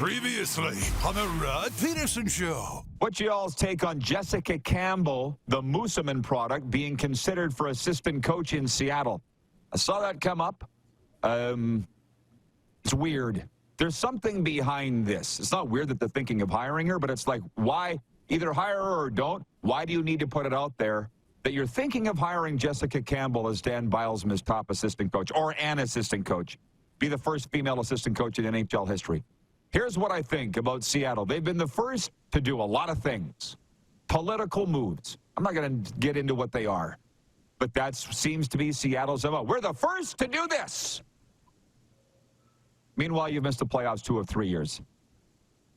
Previously on the Rod Pedersen Show. What's y'all's take on Jessica Campbell, the Mooseman product, being considered for assistant coach in Seattle? I saw that come up. It's weird. There's something behind this. It's not weird that they're thinking of hiring her, but it's like, why? Either hire her or don't. Why do you need to put it out there that you're thinking of hiring Jessica Campbell as Dan Bilesma's top assistant coach or an assistant coach? Be the first female assistant coach in NHL history. Here's what I think about Seattle. They've been the first to do a lot of things. Political moves. I'm not going to get into what they are. But that seems to be Seattle's MO. We're the first to do this. Meanwhile, you've missed the playoffs 2 of 3 years.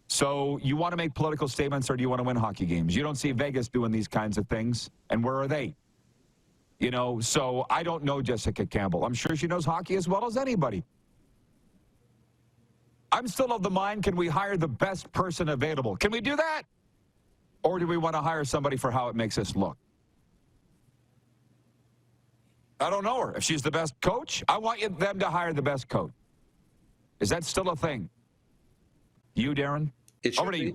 So you want to make political statements or do you want to win hockey games? You don't see Vegas doing these kinds of things. And where are they? You know, so I don't know Jessica Campbell. I'm sure she knows hockey as well as anybody. I'm still of the mind, can we hire the best person available? Can we do that? Or do we want to hire somebody for how it makes us look? I don't know her. If she's the best coach, I want them to hire the best coach. Is that still a thing? You, Darren? It should be.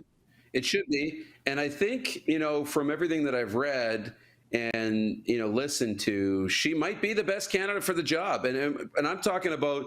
It should be. And I think, you know, from everything that I've read and, you know, listened to, she might be the best candidate for the job. And I'm talking about,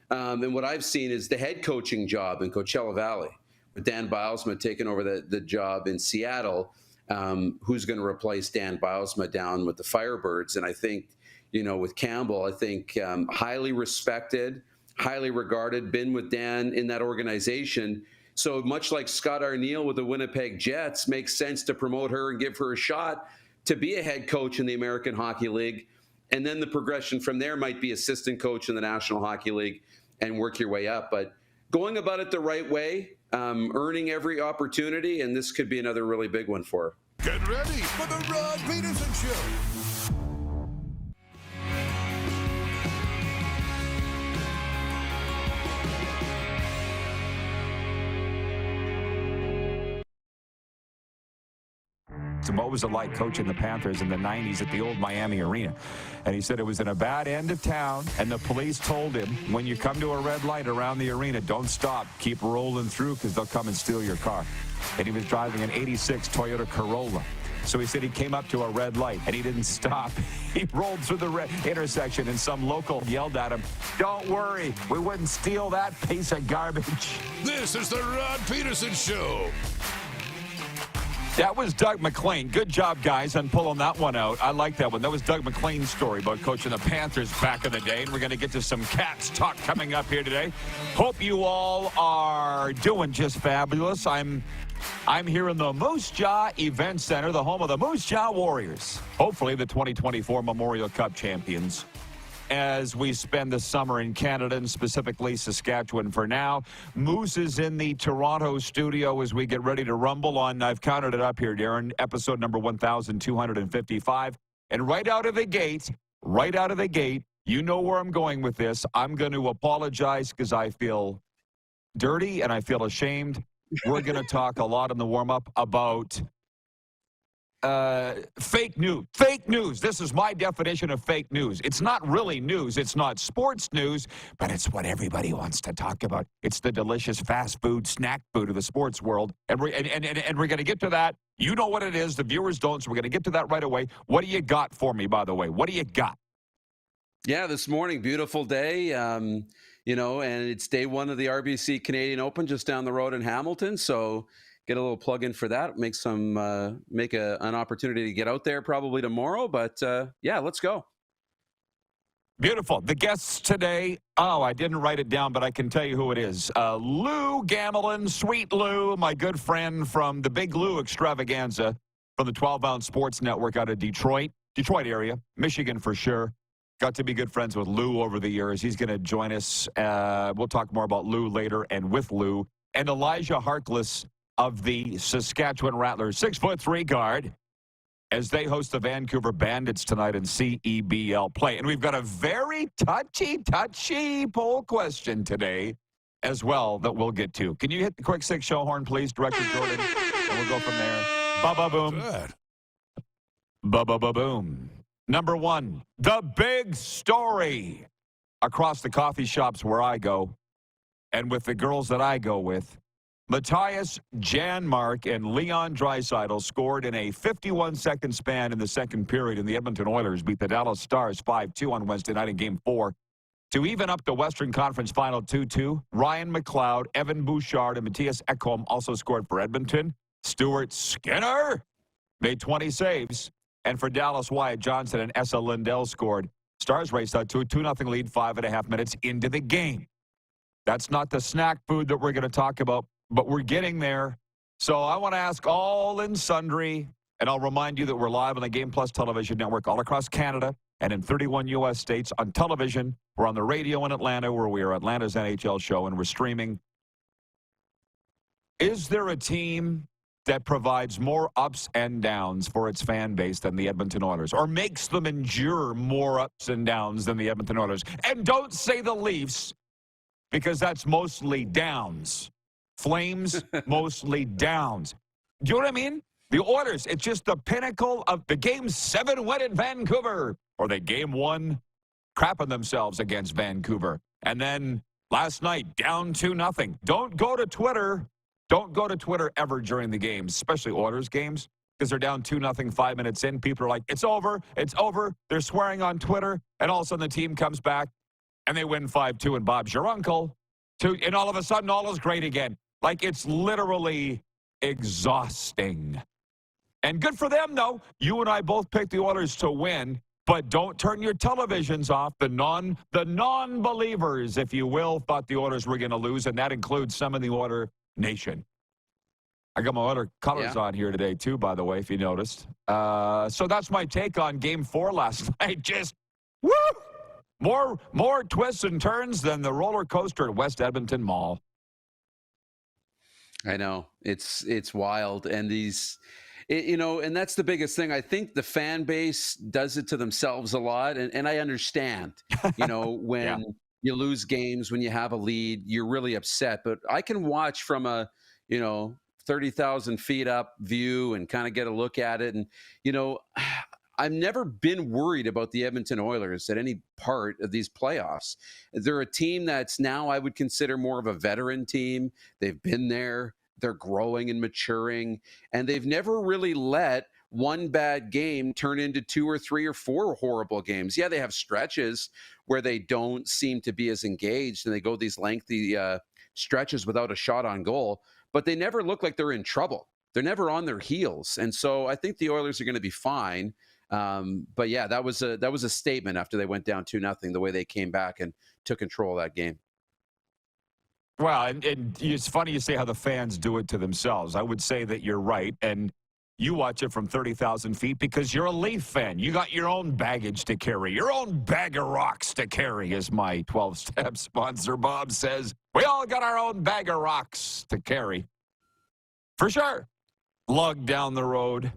and what I've seen is the head coaching job in Coachella Valley, with Dan Bilesma taking over the job in Seattle. Who's going to replace Dan Bilesma down with the Firebirds? And I think, you know, with Campbell, I think highly respected, highly regarded, been with Dan in that organization. So much like Scott Arniel with the Winnipeg Jets, makes sense to promote her and give her a shot to be a head coach in the American Hockey League. And then the progression from there might be assistant coach in the National Hockey League and work your way up. But going about it the right way, earning every opportunity, and this could be another really big one for her. Get ready for the Rod Pedersen Show. So what was it like coaching the Panthers in the 90s at the old Miami Arena? And he said it was in a bad end of town, and the police told him, when you come to a red light around the arena, don't stop. Keep rolling through because they'll come and steal your car. And he was driving an 86 Toyota Corolla. So he said he came up to a red light, and he didn't stop. He rolled through the red intersection, and some local yelled at him, "Don't worry, we wouldn't steal that piece of garbage." This is the Rod Pedersen Show. That was Doug MacLean. Good job, guys, on pulling that one out. I like that one. That was Doug MacLean's story about coaching the Panthers back in the day, and we're going to get to some Cats talk coming up here today. Hope you all are doing just fabulous. I'm here in the Moose Jaw Event Center, the home of the Moose Jaw Warriors. Hopefully the 2024 Memorial Cup champions, as we spend the summer in Canada and specifically Saskatchewan for now. Moose is in the Toronto studio as we get ready to rumble on, I've counted it up here, Darren, episode number 1255. And right out of the gate, you know where I'm going with this. I'm going to apologize because I feel dirty and I feel ashamed. We're going to talk a lot in the warm-up about fake news. Fake news. This is my definition of fake news. It's not really news. It's not sports news, but it's what everybody wants to talk about. It's the delicious fast food, snack food of the sports world. And we're going to get to that. You know what it is. The viewers don't, so we're going to get to that right away. What do you got for me, by the way? What do you got? Yeah, this morning, beautiful day, you know, and it's day one of the RBC Canadian Open just down the road in Hamilton. So get a little plug in for that. Make an opportunity to get out there probably tomorrow. But yeah, let's go. Beautiful. The guests today, I didn't write it down, but I can tell you who it is. Lou Gamelin, Sweet Lou, my good friend from the Big Lou Extravaganza from the 12-Ounce Sports Network out of Detroit area, Michigan for sure. Got to be good friends with Lou over the years. He's going to join us. We'll talk more about Lou later and with Lou. And Elijah Harkless of the Saskatchewan Rattlers, 6'3" guard, as they host the Vancouver Bandits tonight in CEBL play. And we've got a very touchy poll question today as well that we'll get to. Can you hit the quick six show horn, please, Director Jordan? And we'll go from there. Ba-ba-boom. Ba-ba-ba-boom. Number one, the big story across the coffee shops where I go and with the girls that I go with Matthias Janmark and Leon Draisaitl scored in a 51-second span in the second period, and the Edmonton Oilers beat the Dallas Stars 5-2 on Wednesday night in Game 4. To even up the Western Conference Final 2-2, Ryan McLeod, Evan Bouchard, and Matthias Ekholm also scored for Edmonton. Stuart Skinner made 20 saves. And for Dallas, Wyatt Johnson and Esa Lindell scored. Stars raced out to a 2-0 lead 5.5 minutes into the game. That's not the snack food that we're going to talk about, but we're getting there. So I want to ask all and sundry, and I'll remind you that we're live on the Game Plus television network all across Canada and in 31 U.S. states on television. We're on the radio in Atlanta, where we are Atlanta's NHL show, and we're streaming. Is there a team that provides more ups and downs for its fan base than the Edmonton Oilers, or makes them endure more ups and downs than the Edmonton Oilers? And don't say the Leafs, because that's mostly downs. Flames, mostly downs. Do you know what I mean? The Oilers, it's just the pinnacle of the Game 7 win in Vancouver, or the Game 1 crapping themselves against Vancouver. And then last night, down 2-0. Don't go to Twitter. Don't go to Twitter ever during the games, especially Oilers games, because they're down 2-0 5 minutes in. People are like, it's over, it's over. They're swearing on Twitter, and all of a sudden the team comes back, and they win 5-2, and Bob's your uncle. And all of a sudden, all is great again. Like, it's literally exhausting. And good for them, though. You and I both picked the Oilers to win, but don't turn your televisions off. The non-believers, if you will, thought the Oilers were going to lose, and that includes some in the Oiler Nation. I got my Oiler colors on here today, too, by the way, if you noticed. So that's my take on Game 4 last night. Just, woo! More twists and turns than the roller coaster at West Edmonton Mall. I know. It's wild. And and that's the biggest thing. I think the fan base does it to themselves a lot. And I understand, when you lose games, when you have a lead, you're really upset. But I can watch from a, 30,000 feet up view and kind of get a look at it. And, I've never been worried about the Edmonton Oilers at any part of these playoffs. They're a team that's now I would consider more of a veteran team. They've been there. They're growing and maturing. And they've never really let one bad game turn into 2 or 3 or 4 horrible games. Yeah, they have stretches where they don't seem to be as engaged, and they go these lengthy stretches without a shot on goal. But they never look like they're in trouble. They're never on their heels. And so I think the Oilers are going to be fine. But yeah, that was a statement after they went down 2-0, the way they came back and took control of that game. Well, and it's funny you say how the fans do it to themselves. I would say that you're right, and you watch it from 30,000 feet because you're a Leaf fan. You got your own baggage to carry, your own bag of rocks to carry, as my 12-step sponsor Bob says. We all got our own bag of rocks to carry. For sure. Lug down the road.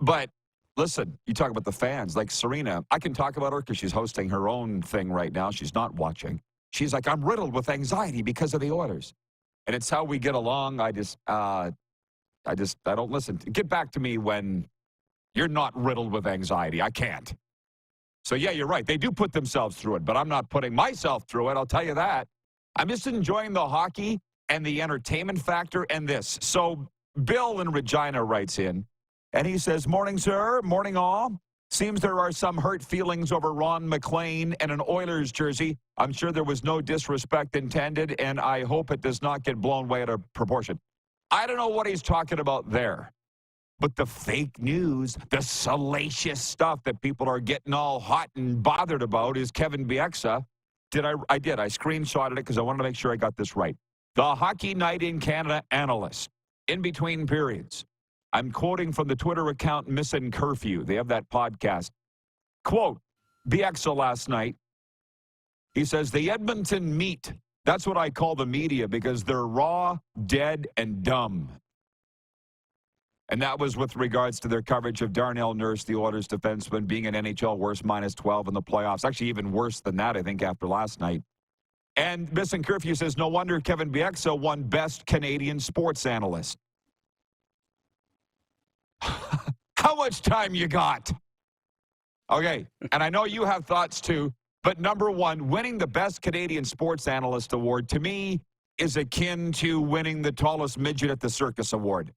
But listen, you talk about the fans, like Serena. I can talk about her because she's hosting her own thing right now. She's not watching. She's like, I'm riddled with anxiety because of the Oilers. And it's how we get along. I don't listen. Get back to me when you're not riddled with anxiety. I can't. So, yeah, you're right. They do put themselves through it, but I'm not putting myself through it. I'll tell you that. I'm just enjoying the hockey and the entertainment factor and this. So Bill in Regina writes in, and he says, morning, sir. Morning, all. Seems there are some hurt feelings over Ron McLean and an Oilers jersey. I'm sure there was no disrespect intended, and I hope it does not get blown way out of proportion. I don't know what he's talking about there. But the fake news, the salacious stuff that people are getting all hot and bothered about is Kevin Bieksa. I did. I screenshotted it because I wanted to make sure I got this right. The Hockey Night in Canada analyst, in between periods. I'm quoting from the Twitter account Missin' Curfew. They have that podcast. Quote, Bieksa last night, he says, the Edmonton meat, that's what I call the media because they're raw, dead, and dumb. And that was with regards to their coverage of Darnell Nurse, the Oilers defenseman, being an NHL worst -12 in the playoffs. Actually, even worse than that, I think, after last night. And Missin' Curfew says, no wonder Kevin Bieksa won Best Canadian Sports Analyst. How much time you got? Okay, and I know you have thoughts too, but number one, winning the Best Canadian Sports Analyst Award, to me, is akin to winning the tallest midget at the circus award.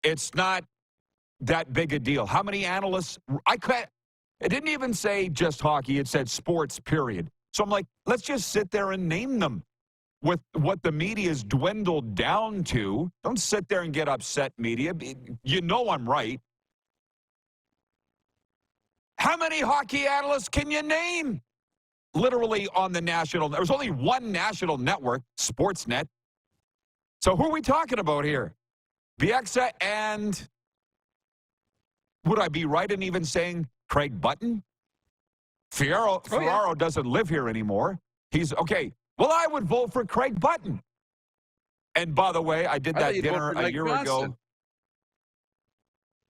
It's not that big a deal. How many analysts? It didn't even say just hockey. It said sports, period. So I'm like, let's just sit there and name them. With what the media's dwindled down to, don't sit there and get upset, media. You know I'm right. How many hockey analysts can you name? Literally on the national. There's only one national network, Sportsnet. So who are we talking about here? Bieksa and, would I be right in even saying Craig Button? Ferraro doesn't live here anymore. He's, okay. Well, I would vote for Craig Button. And by the way, I did that dinner a year ago.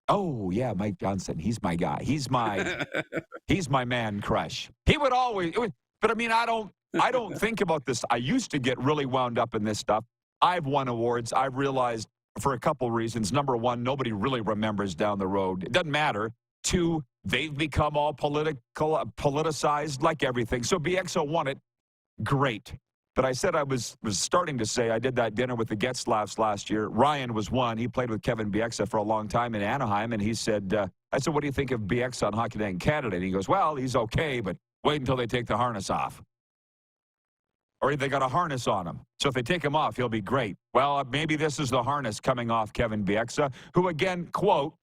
Oh, yeah, Mike Johnson. He's my guy. He's my man crush. He would always, but I mean, I don't think about this. I used to get really wound up in this stuff. I've won awards. I've realized for a couple reasons. Number one, nobody really remembers down the road. It doesn't matter. Two, they've become all politicized like everything. So BXO won it. Great. But I said I was starting to say I did that dinner with the Getzlaffs last year. Ryan was one. He played with Kevin Bieksa for a long time in Anaheim, and he said, I said, what do you think of Bieksa on Hockey Night in Canada? And he goes, well, he's okay, but wait until they take the harness off. Or they got a harness on him. So if they take him off, he'll be great. Well, maybe this is the harness coming off Kevin Bieksa, who again, quote,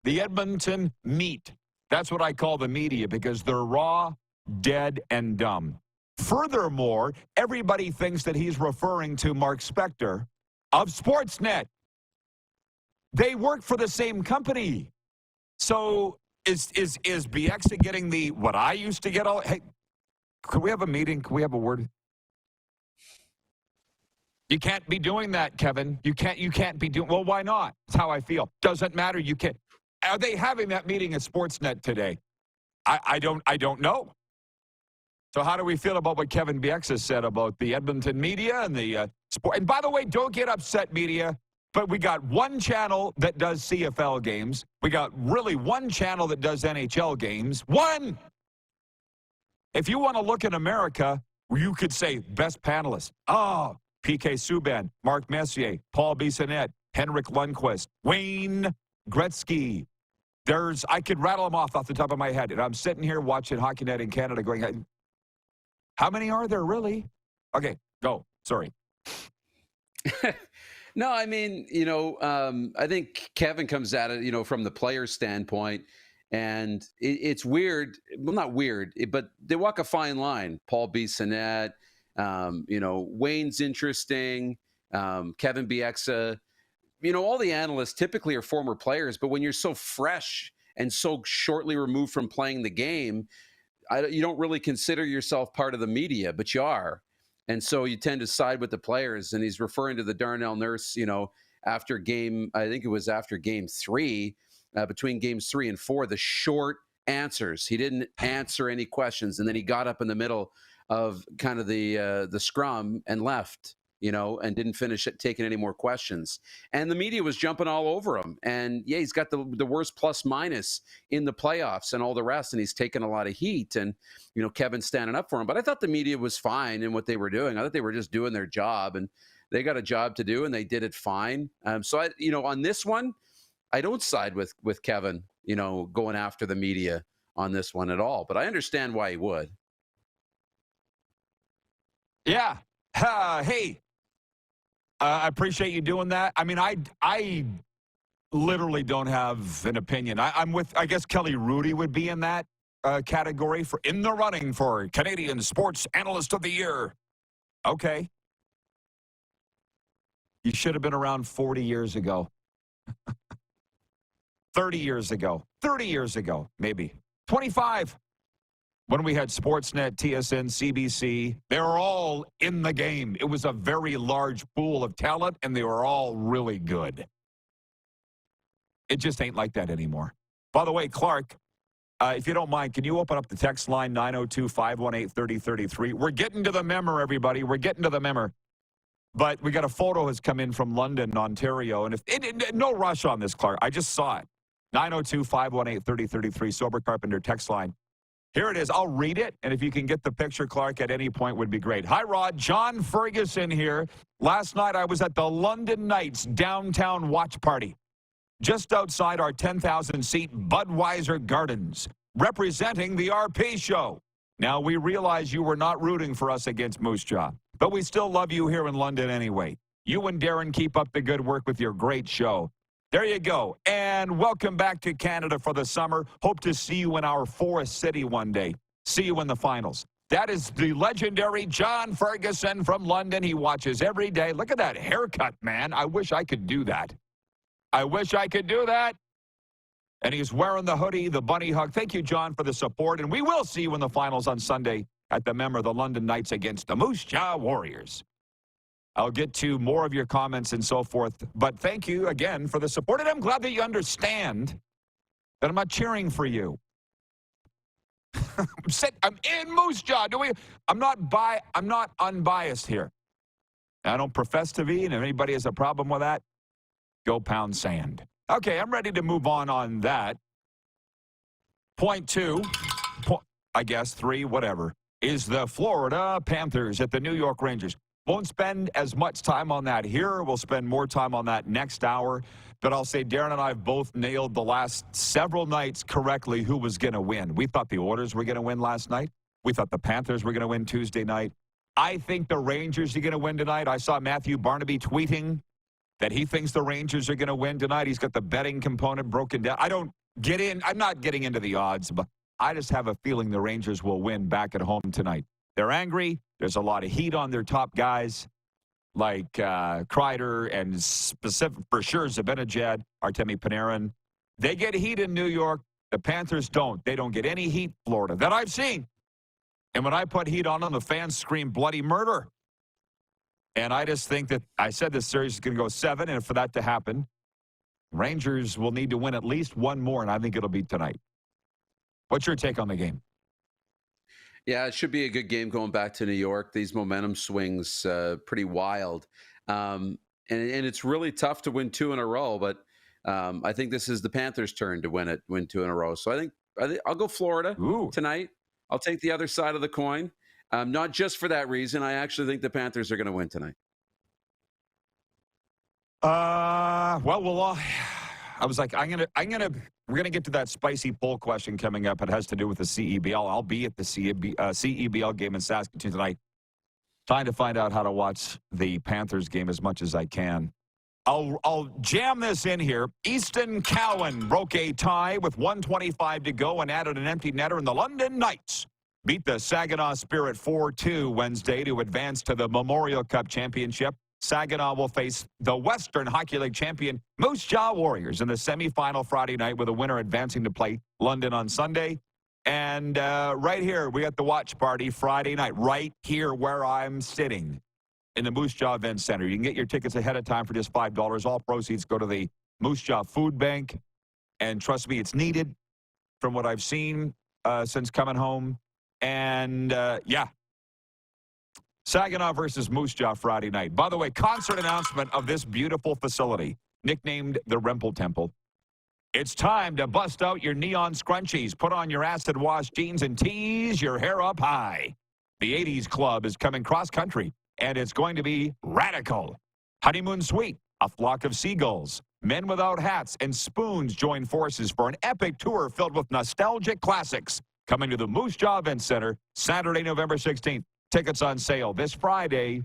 the Edmonton meat. That's what I call the media because they're raw, dead, and dumb. Furthermore, everybody thinks that he's referring to Mark Spector of Sportsnet. They work for the same company. So is Bieksa getting the what I used to get? Hey, could we have a meeting? Could we have a word? You can't be doing that, Kevin. You can't be doing. Well, why not? That's how I feel. Doesn't matter. You can't. Are they having that meeting at Sportsnet today? I don't know. So how do we feel about what Kevin Bieksa said about the Edmonton media and the sport? And by the way, don't get upset, media, but we got one channel that does CFL games. We got really one channel that does NHL games. One! If you want to look in America, you could say best panelists. Oh, P.K. Subban, Mark Messier, Paul Bissonnette, Henrik Lundqvist, Wayne Gretzky. I could rattle them off the top of my head. And I'm sitting here watching Hockey Night in Canada going, how many are there really? Okay, go. Sorry. No, I mean, I think Kevin comes at it, from the player's standpoint. And it's weird. Well, not weird, but they walk a fine line. Paul Bissonnette, Wayne's interesting. Kevin Bieksa. All the analysts typically are former players. But when you're so fresh and so shortly removed from playing the game, you don't really consider yourself part of the media, but you are. And so you tend to side with the players. And he's referring to the Darnell Nurse, after game 3, between games 3 and 4, the short answers. He didn't answer any questions. And then he got up in the middle of kind of the scrum and left, and didn't finish it, taking any more questions. And the media was jumping all over him. And yeah, he's got the worst plus minus in the playoffs and all the rest. And he's taken a lot of heat and, Kevin's standing up for him. But I thought the media was fine in what they were doing. I thought they were just doing their job and they got a job to do and they did it fine. So on this one, I don't side with Kevin, going after the media on this one at all, but I understand why he would. Yeah. Hey, I appreciate you doing that. I mean, I literally don't have an opinion. I'm with, I guess Kelly Rudy would be in that category in the running for Canadian Sports Analyst of the Year. Okay. You should have been around 40 years ago. 30 years ago. 30 years ago, maybe. 25. When we had Sportsnet, TSN, CBC, they were all in the game. It was a very large pool of talent, and they were all really good. It just ain't like that anymore. By the way, Clark, if you don't mind, can you open up the text line 902-518-3033? We're getting to the member, everybody. We're getting to the member. But we got a photo has come in from London, Ontario. And no rush on this, Clark. I just saw it. 902-518-3033, Sober Carpenter text line. Here it is. I'll read it, and if you can get the picture, Clark, at any point would be great. Hi, Rod. John Ferguson here. Last night I was at the London Knights downtown watch party, just outside our 10,000-seat Budweiser Gardens, representing the RP show. Now, we realize you were not rooting for us against Moose Jaw, but we still love you here in London anyway. You and Darren keep up the good work with your great show. There you go. And welcome back to Canada for the summer. Hope to see you in our Forest City one day. See you in the finals. That is the legendary John Ferguson from London. He watches every day. Look at that haircut, man. I wish I could do that. I wish I could do that. And he's wearing the hoodie, the bunny hug. Thank you, John, for the support. And we will see you in the finals on Sunday at the member of the London Knights against the Moose Jaw Warriors. I'll get to more of your comments and so forth. But thank you again for the support. And I'm glad that you understand that I'm not cheering for you. I'm in Moose Jaw. I'm not unbiased here. I don't profess to be, and if anybody has a problem with that, go pound sand. Okay, I'm ready to move on that. Point two, I guess 3, whatever, is the Florida Panthers at the New York Rangers. Won't spend as much time on that here. We'll spend more time on that next hour. But I'll say Darren and I have both nailed the last several nights correctly who was going to win. We thought the Oilers were going to win last night. We thought the Panthers were going to win Tuesday night. I think the Rangers are going to win tonight. I saw Matthew Barnaby tweeting that he thinks the Rangers are going to win tonight. He's got the betting component broken down. I'm not getting into the odds, but I just have a feeling the Rangers will win back at home tonight. They're angry. There's a lot of heat on their top guys like Kreider and specific for sure Zibanejad, Artemi Panarin. They get heat in New York. The Panthers don't. They don't get any heat, Florida, that I've seen. And when I put heat on them, the fans scream bloody murder. And I just think that I said this series is going to go 7, and for that to happen, Rangers will need to win at least one more, and I think it'll be tonight. What's your take on the game? Yeah, it should be a good game going back to New York. These momentum swings pretty wild. And it's really tough to win 2 in a row, but I think this is the Panthers' turn to win 2 in a row. So I think I'll go Florida tonight. I'll take the other side of the coin. Not just for that reason. I actually think the Panthers are going to win tonight. I was like, we're gonna get to that spicy poll question coming up. It has to do with the CEBL. I'll be at the CEBL game in Saskatchewan tonight, trying to find out how to watch the Panthers game as much as I can. I'll jam this in here. Easton Cowan broke a tie with 1:25 to go and added an empty netter, and the London Knights beat the Saginaw Spirit 4-2 Wednesday to advance to the Memorial Cup Championship. Saginaw will face the Western Hockey League champion Moose Jaw Warriors in the semifinal Friday night, with a winner advancing to play London on Sunday. And right here, we got the watch party Friday night, right here where I'm sitting in the Moose Jaw Event Center. You can get your tickets ahead of time for just $5. All proceeds go to the Moose Jaw Food Bank. And trust me, it's needed from what I've seen since coming home. And, Saginaw versus Moose Jaw Friday night. By the way, concert announcement of this beautiful facility, nicknamed the Rempel Temple. It's time to bust out your neon scrunchies, put on your acid wash jeans, and tease your hair up high. The 80s Club is coming cross-country, and it's going to be radical. Honeymoon Suite, a flock of seagulls, men without hats, and spoons join forces for an epic tour filled with nostalgic classics. Coming to the Moose Jaw Event Center, Saturday, November 16th. Tickets on sale this Friday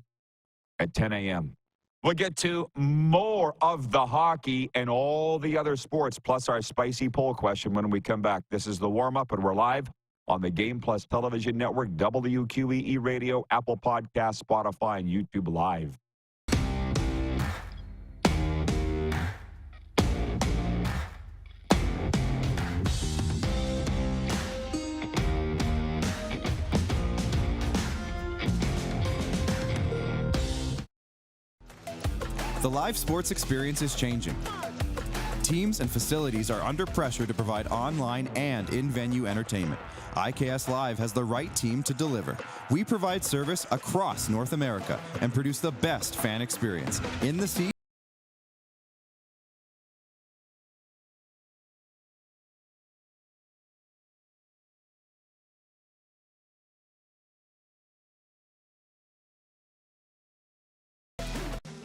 at 10 a.m. We'll get to more of the hockey and all the other sports, plus our spicy poll question when we come back. This is the warm-up, and we're live on the Game Plus Television Network, WQEE Radio, Apple Podcasts, Spotify, and YouTube Live. The live sports experience is changing. Teams and facilities are under pressure to provide online and in-venue entertainment. IKS Live has the right team to deliver. We provide service across North America and produce the best fan experience in the seat.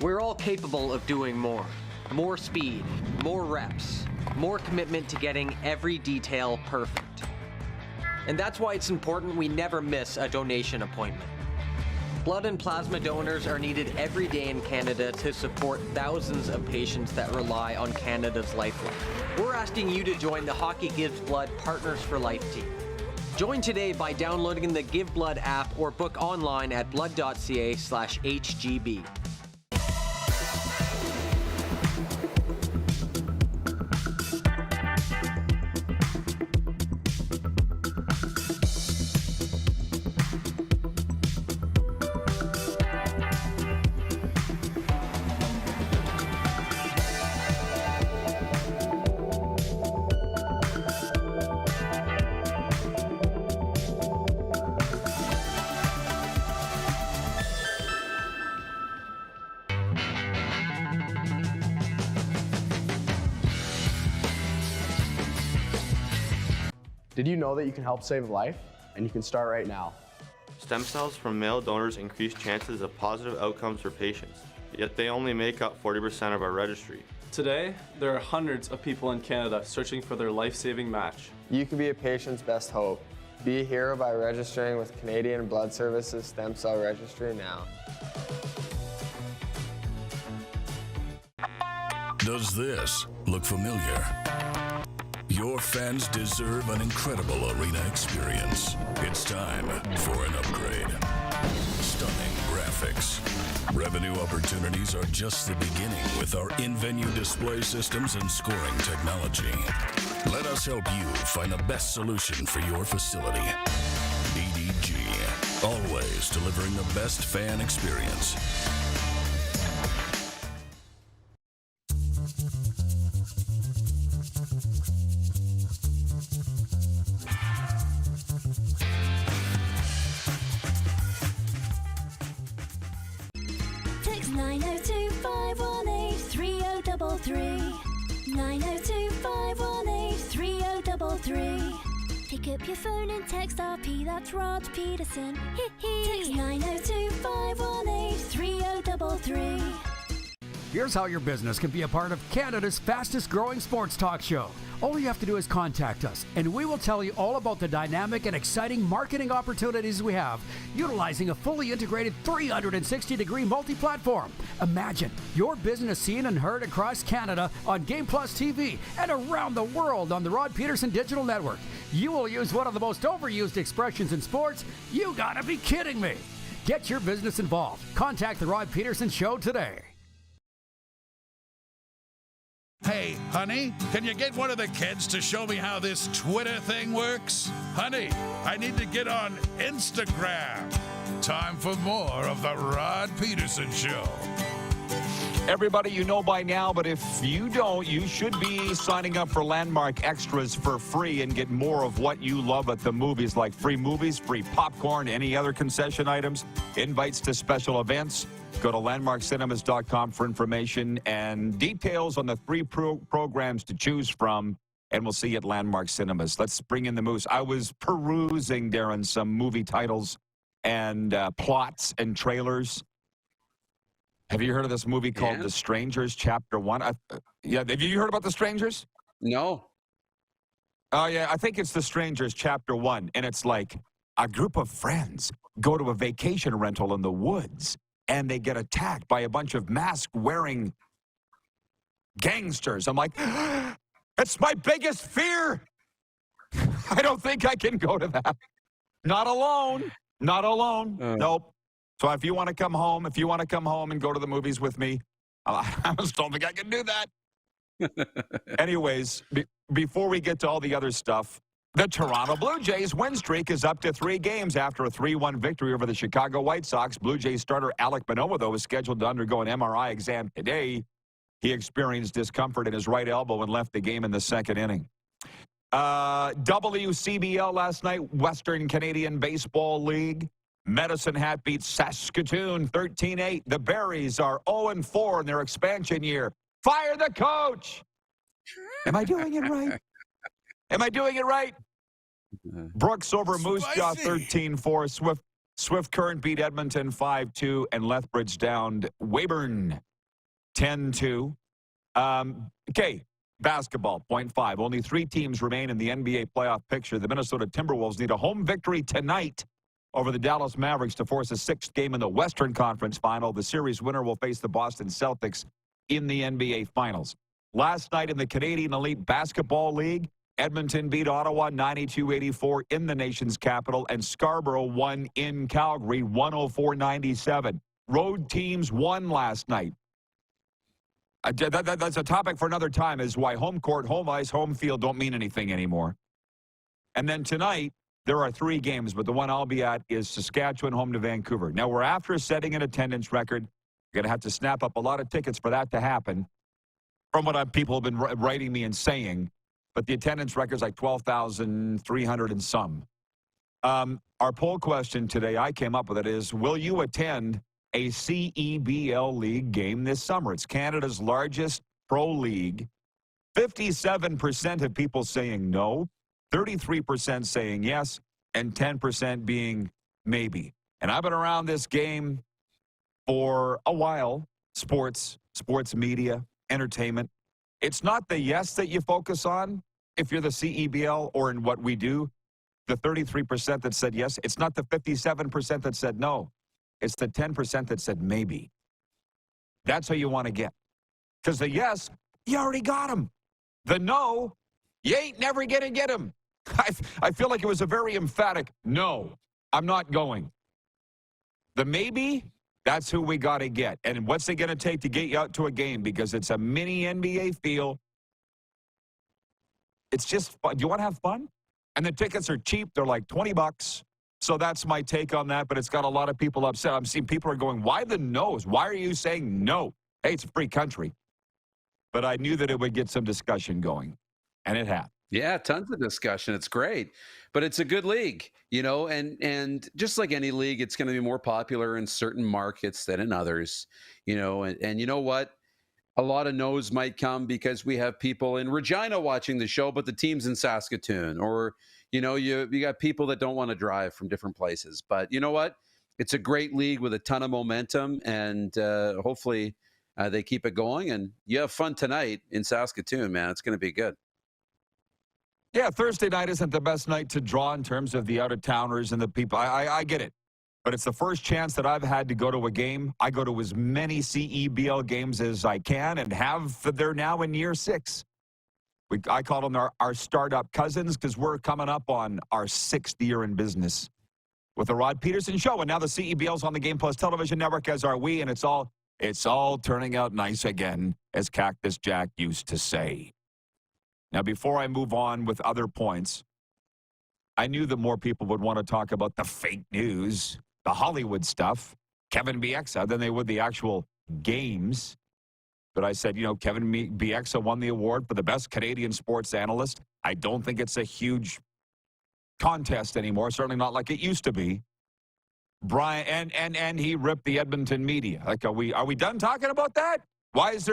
We're all capable of doing more. More speed, more reps, more commitment to getting every detail perfect. And that's why it's important we never miss a donation appointment. Blood and plasma donors are needed every day in Canada to support thousands of patients that rely on Canada's lifeline. We're asking you to join the Hockey Gives Blood Partners for Life team. Join today by downloading the Give Blood app or book online at blood.ca/HGB. Did you know that you can help save a life? And you can start right now. Stem cells from male donors increase chances of positive outcomes for patients, yet they only make up 40% of our registry. Today, there are hundreds of people in Canada searching for their life-saving match. You can be a patient's best hope. Be a hero by registering with Canadian Blood Services Stem Cell Registry now. Does this look familiar? Your fans deserve an incredible arena experience. It's time for an upgrade. Stunning graphics. Revenue opportunities are just the beginning with our in-venue display systems and scoring technology. Let us help you find the best solution for your facility. EDG, always delivering the best fan experience. Text 902-518-3033. 902-518-3033. Pick up your phone and text RP, that's Rod Pedersen. Text 902-518-3033. Here's how your business can be a part of Canada's fastest growing sports talk show. All you have to do is contact us, and we will tell you all about the dynamic and exciting marketing opportunities we have, utilizing a fully integrated 360-degree multi-platform. Imagine your business seen and heard across Canada on Game Plus TV and around the world on the Rod Pedersen Digital Network. You will use one of the most overused expressions in sports. You gotta be kidding me. Get your business involved. Contact the Rod Pedersen Show today. Hey, honey, can you get one of the kids to show me how this Twitter thing works? Honey, I need to get on Instagram. Time for more of the Rod Pedersen Show. Everybody you know by now, but if you don't, you should be signing up for Landmark Extras for free and get more of what you love at the movies, like free movies, free popcorn, any other concession items, invites to special events. Go to landmarkcinemas.com for information and details on the three programs to choose from, and we'll see you at Landmark Cinemas. Let's bring in the Moose. I was perusing, Darren, some movie titles and plots and trailers. Have you heard of this movie called The Strangers, Chapter 1? Yeah, have you heard about The Strangers? No. Oh, yeah, I think it's The Strangers, Chapter 1, and it's like a group of friends go to a vacation rental in the woods, and they get attacked by a bunch of mask-wearing gangsters. I'm like, it's my biggest fear. I don't think I can go to that. Not alone. Not alone. Nope. So if you want to come home, and go to the movies with me, I just don't think I can do that. Anyways, before we get to all the other stuff, the Toronto Blue Jays win streak is up to 3 games after a 3-1 victory over the Chicago White Sox. Blue Jays starter Alek Manoah, though, is scheduled to undergo an MRI exam today. He experienced discomfort in his right elbow and left the game in the second inning. WCBL last night, Western Canadian Baseball League. Medicine Hat beats Saskatoon 13-8. The Berries are 0-4 in their expansion year. Fire the coach! Am I doing it right? Am I doing it right? Brooks over Moose Jaw 13-4. Swift Current beat Edmonton 5-2, and Lethbridge downed Weyburn 10-2. Okay, basketball, 0.5. Only 3 teams remain in the NBA playoff picture. The Minnesota Timberwolves need a home victory tonight over the Dallas Mavericks to force a 6th game in the Western Conference Final. The series winner will face the Boston Celtics in the NBA Finals. Last night in the Canadian Elite Basketball League, Edmonton beat Ottawa 92-84 in the nation's capital, and Scarborough won in Calgary 104-97. Road teams won last night. That's a topic for another time, is why home court, home ice, home field don't mean anything anymore. And then tonight, there are 3 games, but the one I'll be at is Saskatchewan home to Vancouver. Now, we're after setting an attendance record. We're going to have to snap up a lot of tickets for that to happen, from what people have been writing me and saying. But the attendance record is like 12,300 and some. Our poll question today, I came up with it, is will you attend a CEBL league game this summer? It's Canada's largest pro league. 57% of people saying no, 33% saying yes, and 10% being maybe. And I've been around this game for a while. Sports media, entertainment. It's not the yes that you focus on if you're the CEBL or in what we do. The 33% that said yes. It's not the 57% that said no. It's the 10% that said maybe. That's who you want to get. Because the yes, you already got him. The no, you ain't never going to get him. I feel like it was a very emphatic no, I'm not going. The maybe, that's who we got to get. And what's it going to take to get you out to a game? Because it's a mini NBA feel. It's just fun. Do you want to have fun? And the tickets are cheap. They're like $20. So that's my take on that. But it's got a lot of people upset. I'm seeing people are going, why the no's? Why are you saying no? Hey, it's a free country. But I knew that it would get some discussion going. And it has. Yeah, tons of discussion. It's great. But it's a good league, and just like any league, it's going to be more popular in certain markets than in others, and you know what? A lot of no's might come because we have people in Regina watching the show, but the team's in Saskatoon, or, you got people that don't want to drive from different places. But you know what? It's a great league with a ton of momentum, and hopefully they keep it going. And you have fun tonight in Saskatoon, man. It's going to be good. Yeah, Thursday night isn't the best night to draw in terms of the out-of-towners and the people. I get it. But it's the first chance that I've had to go to a game. I go to as many CEBL games as I can and have. They're now in year 6. I call them our startup cousins because we're coming up on our 6th year in business with the Rod Pedersen Show. And now the CEBL's on the Game Plus television network, as are we. And it's all turning out nice again, as Cactus Jack used to say. Now, before I move on with other points, I knew that more people would want to talk about the fake news, the Hollywood stuff, Kevin Bieksa, than they would the actual games. But I said, Kevin Bieksa won the award for the best Canadian sports analyst. I don't think it's a huge contest anymore, certainly not like it used to be. Brian, and he ripped the Edmonton media. Like, are we done talking about that? Why is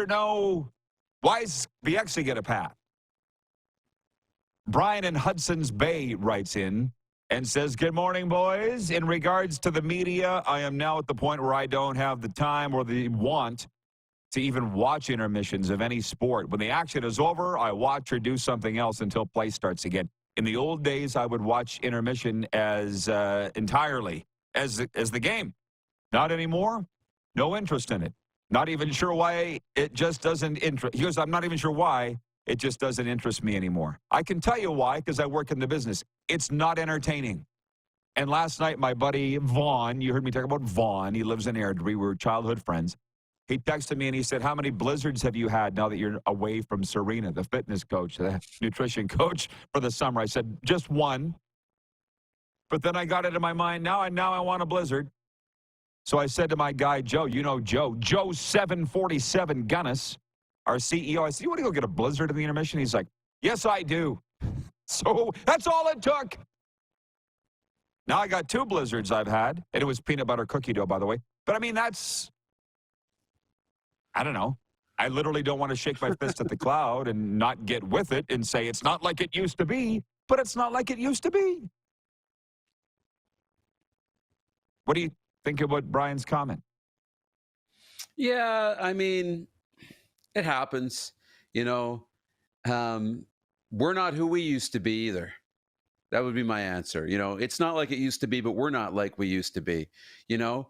Bieksa get a pass? Brian in Hudson's Bay writes in and says, good morning, boys. In regards to the media, I am now at the point where I don't have the time or the want to even watch intermissions of any sport. When the action is over, I watch or do something else until play starts again. In the old days, I would watch intermission as entirely as the game. Not anymore. No interest in it. Not even sure why it just doesn't interest. He goes, I'm not even sure why. It just doesn't interest me anymore. I can tell you why, because I work in the business. It's not entertaining. And last night, my buddy Vaughn, you heard me talk about Vaughn. He lives in Airdrie. We were childhood friends. He texted me and he said, how many blizzards have you had now that you're away from Serena, the fitness coach, the nutrition coach for the summer? I said, just one. But then I got it in my mind, now I want a blizzard. So I said to my guy, Joe, Joe 747 Gunnis, our CEO, I said, you want to go get a blizzard in the intermission? He's like, yes, I do. So that's all it took. Now I got 2 blizzards I've had, and it was peanut butter cookie dough, by the way. But I mean, I don't know. I literally don't want to shake my fist at the cloud and not get with it and say it's not like it used to be, but it's not like it used to be. What do you think about Brian's comment? Yeah, I mean, It happens. You know, we're not who we used to be either. That would be my answer. You know, it's not like it used to be, but we're not like we used to be. You know,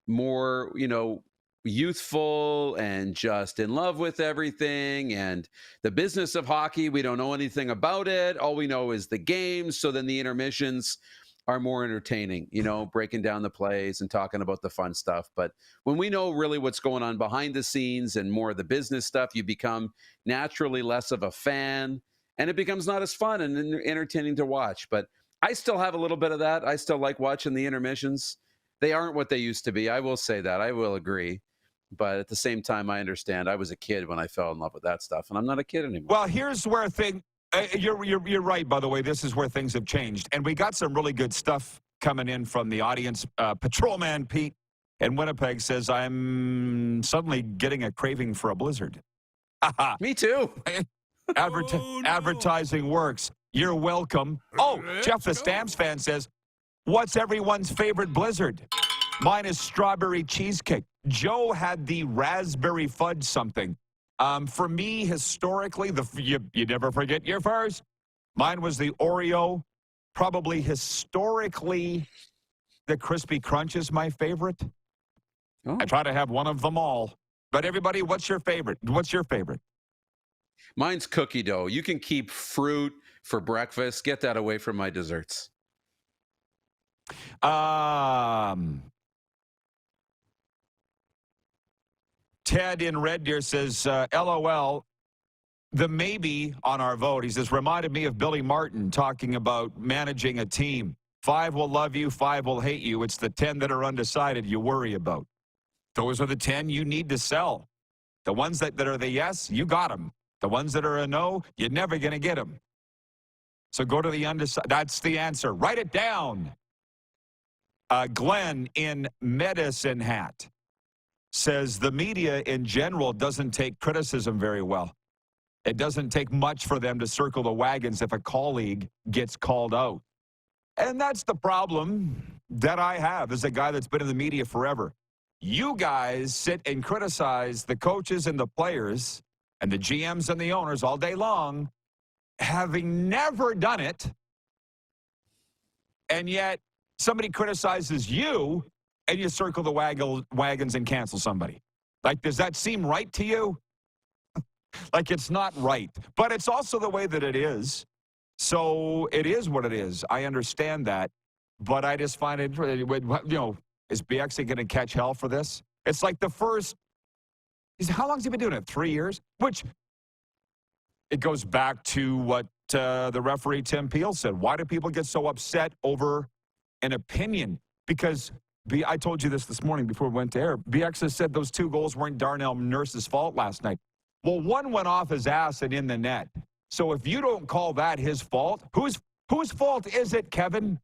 more, you know, youthful and just in love with everything. And the business of hockey, we don't know anything about it. All we know is the games. So then the intermissions are more entertaining, you know, breaking down the plays and talking about the fun stuff. But when we know really what's going on behind the scenes and more of the business stuff, you become naturally less of a fan, and it becomes not as fun and entertaining to watch. But I still have a little bit of that. I still like watching the intermissions. They aren't what they used to be. I will say that. I will agree. But at the same time, I understand. I was a kid when I fell in love with that stuff, and I'm not a kid anymore. Well, here's where you're right, by the way. This is where things have changed. And we got some really good stuff coming in from the audience. Patrolman Pete in Winnipeg says, I'm suddenly getting a craving for a blizzard. Me too. Advertising works. You're welcome. Oh, Jeff the Stamps fan says, what's everyone's favorite blizzard? Mine is strawberry cheesecake. Joe had the raspberry fudge something. For me, historically, you never forget your first. Mine was the Oreo. Probably historically, the Crispy Crunch is my favorite. Oh. I try to have one of them all. But everybody, what's your favorite? What's your favorite? Mine's cookie dough. You can keep fruit for breakfast. Get that away from my desserts. Ted in Red Deer says, LOL, the maybe on our vote. He says, reminded me of Billy Martin talking about managing a team. 5 will love you, 5 will hate you. It's the 10 that are undecided you worry about. Those are the 10 you need to sell. The ones that are the yes, you got them. The ones that are a no, you're never going to get them. So go to the undecided. That's the answer. Write it down. Glenn in Medicine Hat says the media in general doesn't take criticism very well. It doesn't take much for them to circle the wagons if a colleague gets called out. And that's the problem that I have as a guy that's been in the media forever. You guys sit and criticize the coaches and the players and the GMs and the owners all day long, having never done it, and yet somebody criticizes you and you circle the wagons and cancel somebody. Like, does that seem right to you? Like, it's not right. But it's also the way that it is. So it is what it is. I understand that. But I just find it, you know, is BX going to catch hell for this? It's like the first, how long has he been doing it? 3 years? Which, it goes back to what the referee Tim Peel said. Why do people get so upset over an opinion? Because I told you this morning before we went to air. BX has said those 2 goals weren't Darnell Nurse's fault last night. Well, one went off his ass and in the net. So if you don't call that his fault, whose fault is it, Kevin?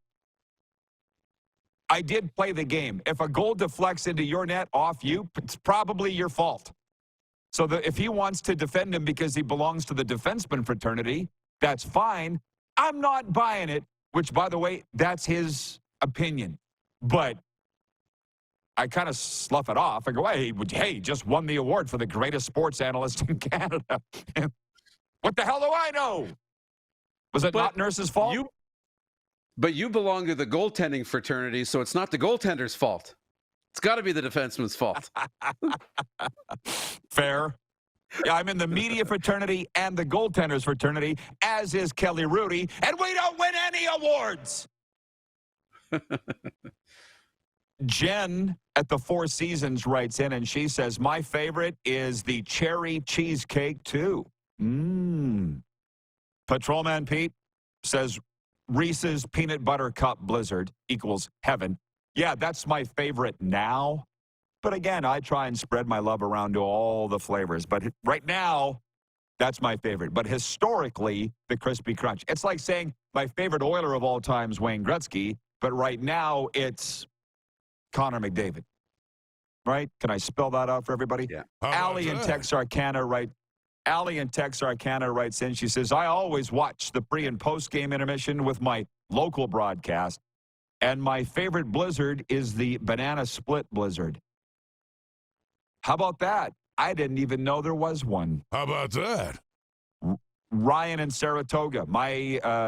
I did play the game. If a goal deflects into your net off you, it's probably your fault. So if he wants to defend him because he belongs to the defenseman fraternity, that's fine. I'm not buying it, which, by the way, that's his opinion. But I kind of slough it off. I go, hey, just won the award for the greatest sports analyst in Canada. What the hell do I know? Was it not Nurse's fault? But you belong to the goaltending fraternity, so it's not the goaltender's fault. It's got to be the defenseman's fault. Fair. Yeah, I'm in the media fraternity and the goaltenders fraternity, as is Kelly Rudy, and we don't win any awards. Jen at the Four Seasons writes in, and she says, my favorite is the cherry cheesecake, too. Patrolman Pete says, Reese's Peanut Butter Cup Blizzard equals heaven. Yeah, that's my favorite now. But again, I try and spread my love around to all the flavors. But right now, that's my favorite. But historically, the Crispy Crunch. It's like saying my favorite Oiler of all time is Wayne Gretzky, but right now it's Connor McDavid. Right? Can I spell that out for everybody? Yeah. Allie in Texarkana writes in. She says, I always watch the pre- and post-game intermission with my local broadcast, and my favorite blizzard is the banana split blizzard. How about that? I didn't even know there was one. How about that? Ryan in Saratoga,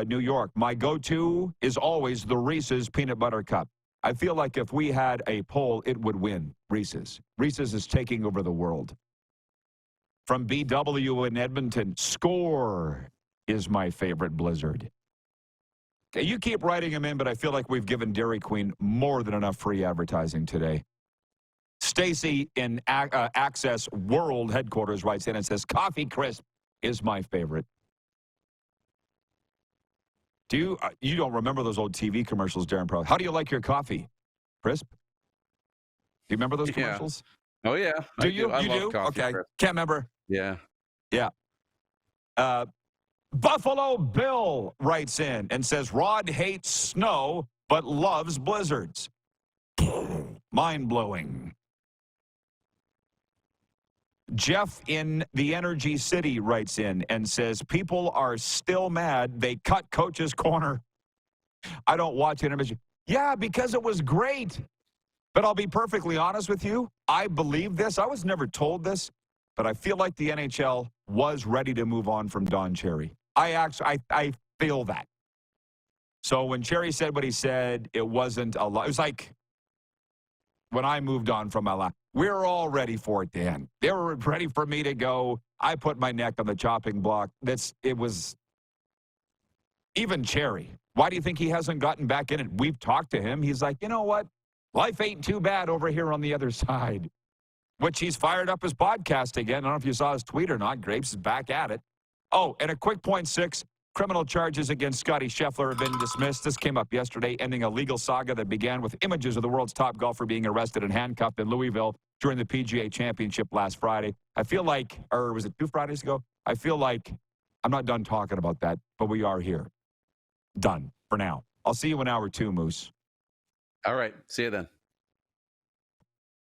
New York. My go-to is always the Reese's Peanut Butter Cup. I feel like if we had a poll, it would win. Reese's. Reese's is taking over the world. From BW in Edmonton, Score is my favorite Blizzard. Okay, you keep writing them in, but I feel like we've given Dairy Queen more than enough free advertising today. Stacy in Access World Headquarters writes in and says, Coffee Crisp is my favorite. You don't remember those old TV commercials, Darren Pro? How do you like your coffee? Crisp? Do you remember those commercials? Oh, yeah. Do you? I you love do? Coffee Okay. Crisp. Can't remember. Yeah. Yeah. Buffalo Bill writes in and says, Rod hates snow, but loves blizzards. Mind-blowing. Jeff in the Energy City writes in and says, people are still mad they cut Coach's Corner. I don't watch intermission. Yeah, because it was great. But I'll be perfectly honest with you. I believe this. I was never told this, but I feel like the NHL was ready to move on from Don Cherry. I feel that. So when Cherry said what he said, it wasn't a lot. It was like when I moved on from my life. We're all ready for it, Dan. They were ready for me to go. I put my neck on the chopping block. It was even Cherry. Why do you think he hasn't gotten back in it? We've talked to him. He's like, you know what? Life ain't too bad over here on the other side. Which he's fired up his podcast again. I don't know if you saw his tweet or not. Grapes is back at it. Oh, and a quick point 6. Criminal charges against Scotty Scheffler have been dismissed. This came up yesterday, ending a legal saga that began with images of the world's top golfer being arrested and handcuffed in Louisville during the PGA Championship last Friday. I feel like, or was it 2 Fridays ago? I feel like I'm not done talking about that, but we are here. Done for now. I'll see you in hour 2, Moose. All right. See you then.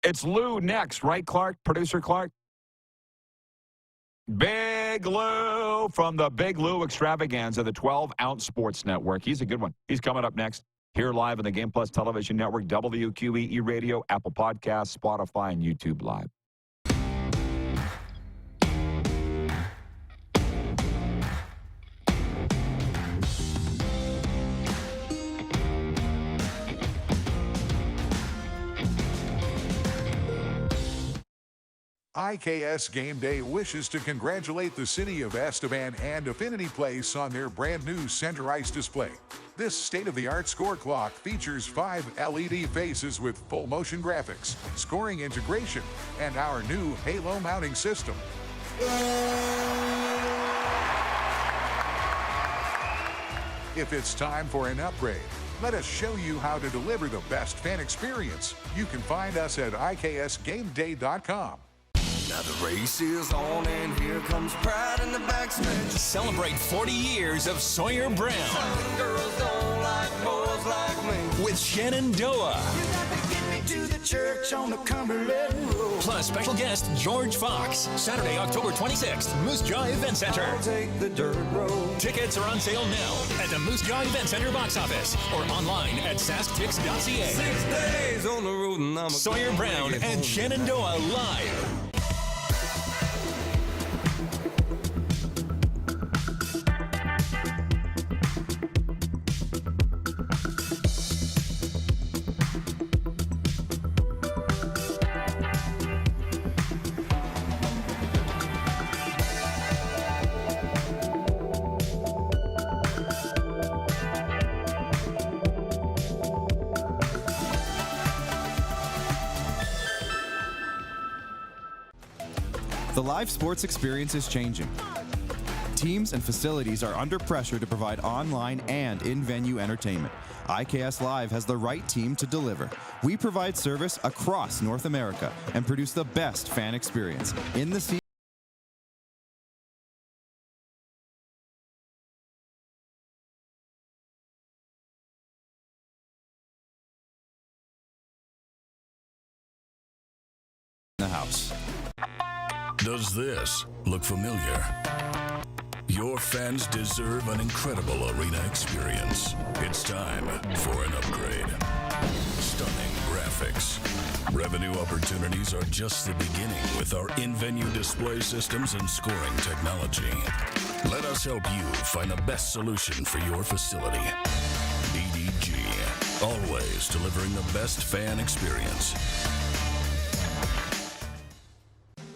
It's Lou next, right, Clark? Producer Clark? Big Lou from the Big Lou Extravaganza, the 12-ounce sports network. He's a good one. He's coming up next here live on the Game Plus Television Network, WQEE Radio, Apple Podcasts, Spotify, and YouTube Live. IKS Game Day wishes to congratulate the City of Estevan and Affinity Place on their brand new center ice display. This state-of-the-art score clock features 5 LED faces with full motion graphics, scoring integration, and our new Halo mounting system. If it's time for an upgrade, let us show you how to deliver the best fan experience. You can find us at IKSGameDay.com. Now the race is on and here comes pride in the backstretch. Celebrate 40 years of Sawyer Brown. Some girls don't like boys like me. With Shenandoah. You got to get me to the church on the Cumberland Road. Plus special guest George Fox. Saturday, October 26th, Moose Jaw Event Center. I'll take the dirt road. Tickets are on sale now at the Moose Jaw Event Center box office or online at sasktix.ca. 6 days on the road and I'm Sawyer Brown and Shenandoah live. The live sports experience is changing. Teams and facilities are under pressure to provide online and in-venue entertainment. IKS Live has the right team to deliver. We provide service across North America and produce the best fan experience in the house. Does this look familiar? Your fans deserve an incredible arena experience. It's time for an upgrade. Stunning graphics. Revenue opportunities are just the beginning with our in-venue display systems and scoring technology. Let us help you find the best solution for your facility. EDG, always delivering the best fan experience.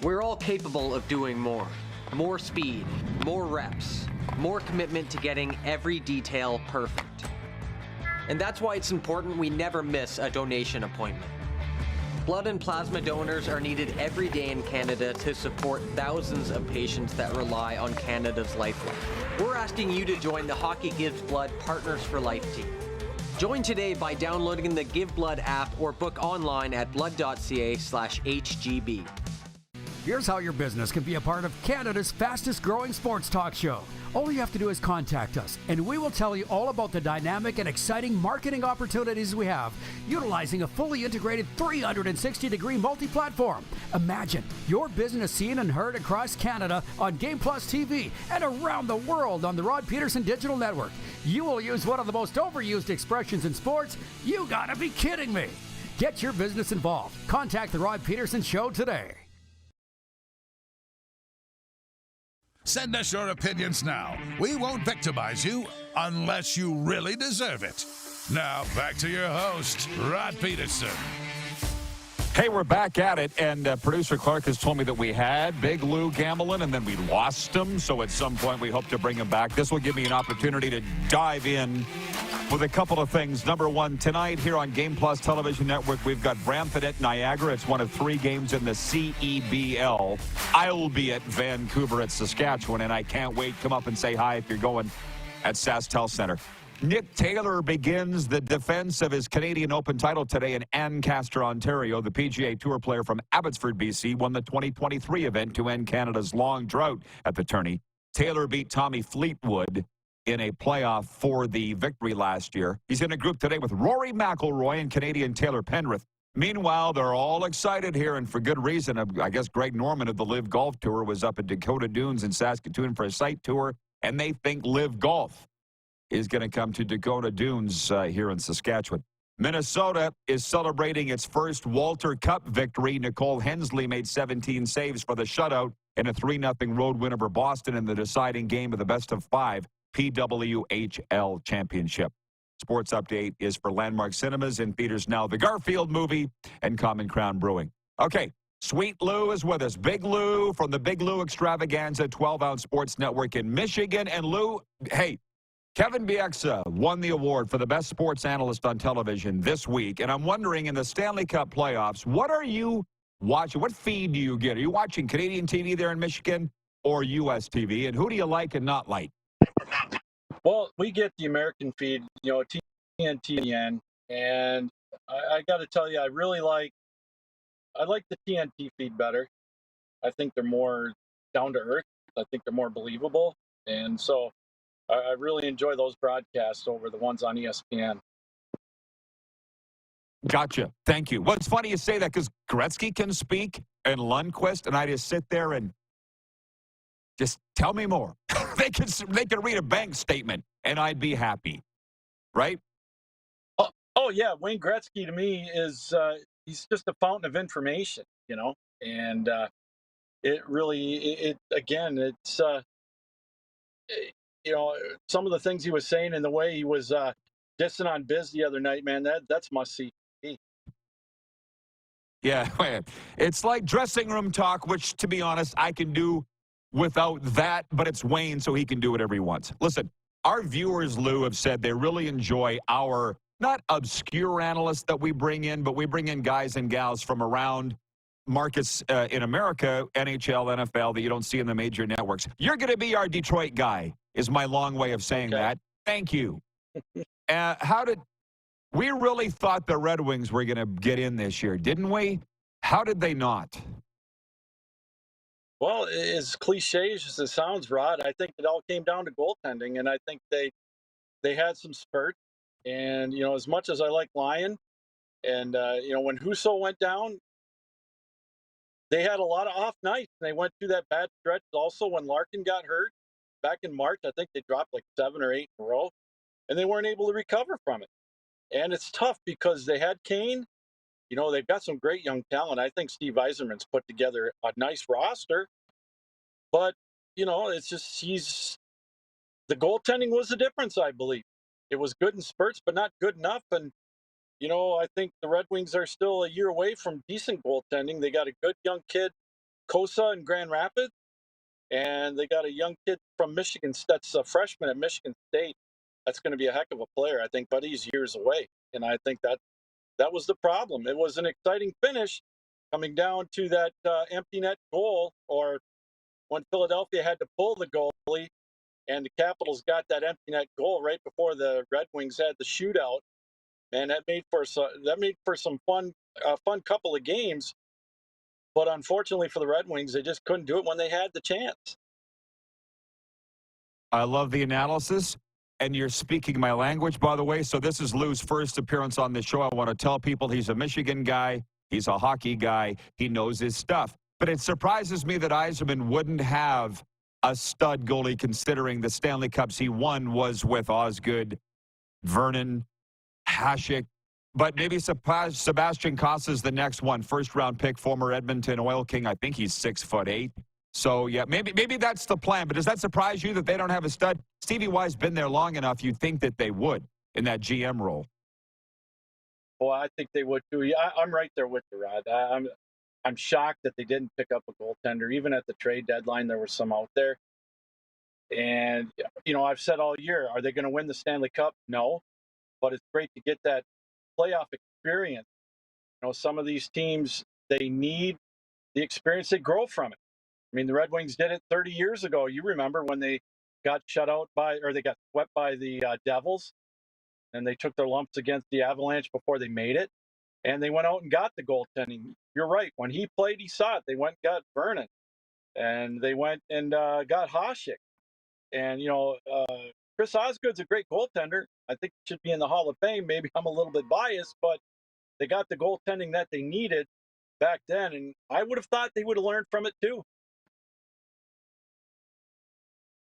We're all capable of doing more. More speed, more reps, more commitment to getting every detail perfect. And that's why it's important we never miss a donation appointment. Blood and plasma donors are needed every day in Canada to support thousands of patients that rely on Canada's lifeline. We're asking you to join the Hockey Gives Blood Partners for Life team. Join today by downloading the Give Blood app or book online at blood.ca/HGB. Here's how your business can be a part of Canada's fastest growing sports talk show. All you have to do is contact us, and we will tell you all about the dynamic and exciting marketing opportunities we have, utilizing a fully integrated 360-degree multi-platform. Imagine your business seen and heard across Canada on Game Plus TV and around the world on the Rod Pedersen Digital Network. You will use one of the most overused expressions in sports. You gotta be kidding me. Get your business involved. Contact the Rod Pedersen Show today. Send us your opinions now. We won't victimize you unless you really deserve it. Now, back to your host, Rod Pedersen. Hey, we're back at it, and producer Clark has told me that we had Big Lou Gamelin, and then we lost him, so at some point we hope to bring him back. This will give me an opportunity to dive in with a couple of things. Number one, tonight here on Game Plus Television Network, we've got Brampton at Niagara. It's one of 3 games in the CEBL. I'll be at Vancouver at Saskatchewan, and I can't wait. Come up and say hi if you're going at SaskTel Center. Nick Taylor begins the defense of his Canadian Open title today in Ancaster, Ontario. The PGA Tour player from Abbotsford, BC, won the 2023 event to end Canada's long drought at the tourney. Taylor beat Tommy Fleetwood in a playoff for the victory last year. He's in a group today with Rory McIlroy and Canadian Taylor Penrith. Meanwhile, they're all excited here, and for good reason. I guess Greg Norman of the Live Golf Tour was up at Dakota Dunes in Saskatoon for a site tour, and they think Live Golf is going to come to Dakota Dunes here in Saskatchewan. Minnesota is celebrating its first Walter Cup victory. Nicole Hensley made 17 saves for the shutout in a 3-0 road win over Boston in the deciding game of the best-of-5 PWHL Championship. Sports update is for Landmark Cinemas in theaters now. The Garfield movie and Common Crown Brewing. Okay, Sweet Lou is with us. Big Lou from the Big Lou Extravaganza 12-ounce sports network in Michigan. And Lou, hey, Kevin Bieksa won the award for the best sports analyst on television this week. And I'm wondering, in the Stanley Cup playoffs, what are you watching? What feed do you get? Are you watching Canadian TV there in Michigan or U.S. TV? And who do you like and not like? Well, we get the American feed, TNT, and I got to tell you, I like the TNT feed better. I think they're more down to earth. I think they're more believable, and so I really enjoy those broadcasts over the ones on ESPN. Gotcha. Thank you. Well, it's funny you say that because Gretzky can speak and Lundqvist, and I just sit there and just tell me more. They could read a bank statement, and I'd be happy, right? Oh yeah, Wayne Gretzky to me is he's just a fountain of information, and it really it's some of the things he was saying and the way he was dissing on Biz the other night, man, that's must-see. Yeah, it's like dressing room talk, which, to be honest, I can do without that, but it's Wayne, so he can do whatever he wants. Listen, our viewers, Lou, have said they really enjoy our, not obscure analysts that we bring in, but we bring in guys and gals from around markets in America, NHL, NFL, that you don't see in the major networks. You're going to be our Detroit guy, is my long way of saying that. Thank you. We really thought the Red Wings were going to get in this year, didn't we? How did they not? Well, as cliche as it sounds, Rod, I think it all came down to goaltending, and I think they had some spurt. And, as much as I like Lyon, and, when Husso went down, they had a lot of off nights. They went through that bad stretch also when Larkin got hurt back in March. I think they dropped like 7 or 8 in a row, and they weren't able to recover from it. And it's tough because they had Kane, they've got some great young talent. I think Steve Yzerman's put together a nice roster, but it's just the goaltending was the difference, I believe. It was good in spurts, but not good enough. And I think the Red Wings are still a year away from decent goaltending. They got a good young kid, Kosa in Grand Rapids, and they got a young kid from Michigan that's a freshman at Michigan State. That's going to be a heck of a player, I think, but he's years away. And I think that was the problem. It was an exciting finish coming down to that empty net goal, or when Philadelphia had to pull the goalie, and the Capitals got that empty net goal right before the Red Wings had the shootout, and that made for some fun couple of games. But unfortunately for the Red Wings, they just couldn't do it when they had the chance. I love the analysis, and you're speaking my language, by the way. So this is Lou's first appearance on the show. I want to tell people he's a Michigan guy. He's a hockey guy. He knows his stuff. But it surprises me that Yzerman wouldn't have a stud goalie, considering the Stanley Cups he won was with Osgood, Vernon, Hasek. But maybe Sebastian Costa's the next one. First-round pick, former Edmonton Oil King. I think he's 6'8". So, yeah, maybe that's the plan. But does that surprise you that they don't have a stud? Stevie Y's been there long enough. You'd think that they would in that GM role. Well, I think they would too. Yeah, I'm right there with you, Rod. I'm shocked that they didn't pick up a goaltender. Even at the trade deadline, there were some out there. And, I've said all year, are they going to win the Stanley Cup? No. But it's great to get that playoff experience. Some of these teams, they need the experience. They grow from it. I mean, the Red Wings did it 30 years ago. You remember when they got they got swept by the Devils, and they took their lumps against the Avalanche before they made it. And they went out and got the goaltending. You're right. When he played, he saw it. They went and got Vernon, and they went and got Hasek. And, Chris Osgood's a great goaltender. I think he should be in the Hall of Fame. Maybe I'm a little bit biased, but they got the goaltending that they needed back then. And I would have thought they would have learned from it too.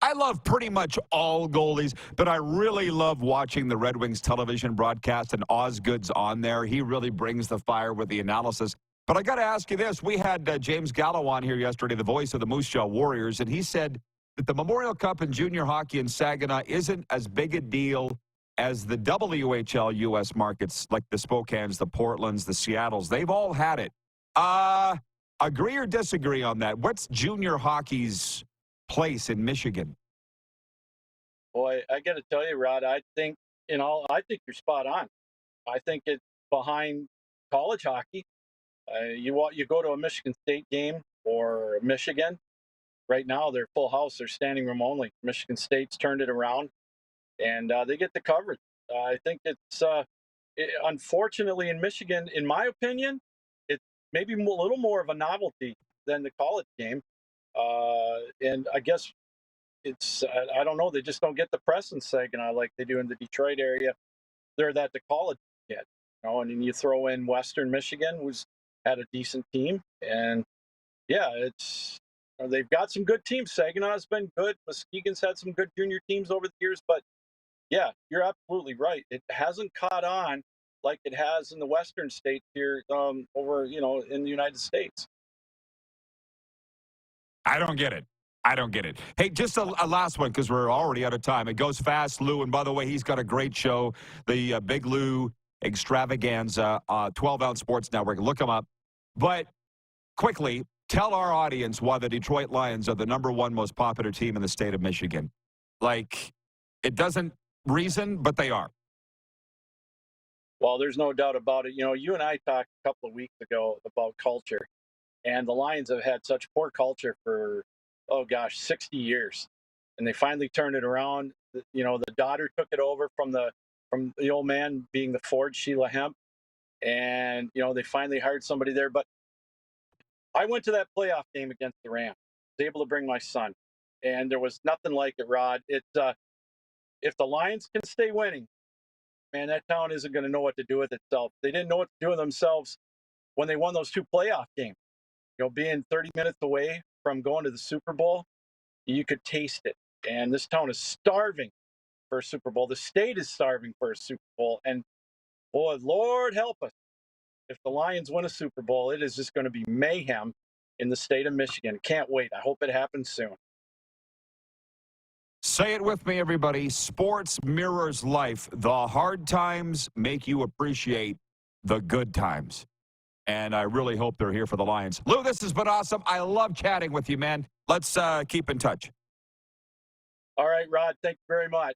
I love pretty much all goalies, but I really love watching the Red Wings television broadcast, and Osgood's on there. He really brings the fire with the analysis. But I got to ask you this. We had James Gallo on here yesterday, the voice of the Moose Jaw Warriors, and he said that the Memorial Cup in junior hockey in Saginaw isn't as big a deal as the WHL U.S. markets, like the Spokanes, the Portlands, the Seattles. They've all had it. Agree or disagree on that? What's junior hockey's place in Michigan? Boy, I got to tell you, Rod, I think you're spot on. I think it's behind college hockey. You go to a Michigan State game or Michigan. Right now, they're full house. They're standing room only. Michigan State's turned it around, and they get the coverage. I think it's unfortunately in Michigan, in my opinion, it's maybe a little more of a novelty than the college game. And I guess I don't know. They just don't get the press in Saginaw like they do in the Detroit area. They're that the college get, and then you throw in Western Michigan, who's had a decent team, and yeah, they've got some good teams. Saginaw's been good. Muskegon's had some good junior teams over the years, but yeah, you're absolutely right. It hasn't caught on like it has in the Western states here over in the United States. I don't get it. Hey, just a last one, because we're already out of time. It goes fast, Lou. And by the way, he's got a great show, the Big Lou Extravaganza, 12-ounce Sports Network. Look him up. But quickly, tell our audience why the Detroit Lions are the #1 most popular team in the state of Michigan. Like, it doesn't reason, but they are. Well, there's no doubt about it. You and I talked a couple of weeks ago about culture, and the Lions have had such poor culture for 60 years, and they finally turned it around. The daughter took it over from the old man being the Ford, Sheila Hemp, and they finally hired somebody there. But I went to that playoff game against the Rams. I was able to bring my son, and there was nothing like it, Rod. If the Lions can stay winning, man, that town isn't going to know what to do with itself. They didn't know what to do with themselves when they won those 2 playoff games. Being 30 minutes away from going to the Super Bowl, you could taste it. And this town is starving for a Super Bowl. The state is starving for a Super Bowl. And boy, Lord help us if the Lions win a Super Bowl, it is just going to be mayhem in the state of Michigan. Can't wait. I hope it happens soon. Say it with me, everybody. Sports mirrors life. The hard times make you appreciate the good times. And I really hope they're here for the Lions. Lou, this has been awesome. I love chatting with you, man. Let's keep in touch. All right, Rod. Thank you very much.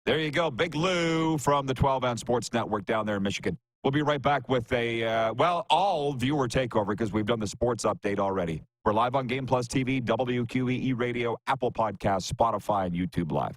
There you go. Big Lou from the 12-Ounce Sports Network down there in Michigan. We'll be right back with all viewer takeover because we've done the sports update already. We're live on Game Plus TV, WQEE Radio, Apple Podcasts, Spotify, and YouTube Live.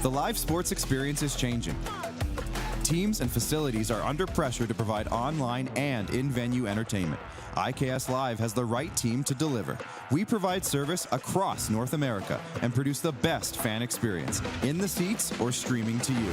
The live sports experience is changing. Teams and facilities are under pressure to provide online and in-venue entertainment. IKS Live has the right team to deliver. We provide service across North America and produce the best fan experience, in the seats or streaming to you.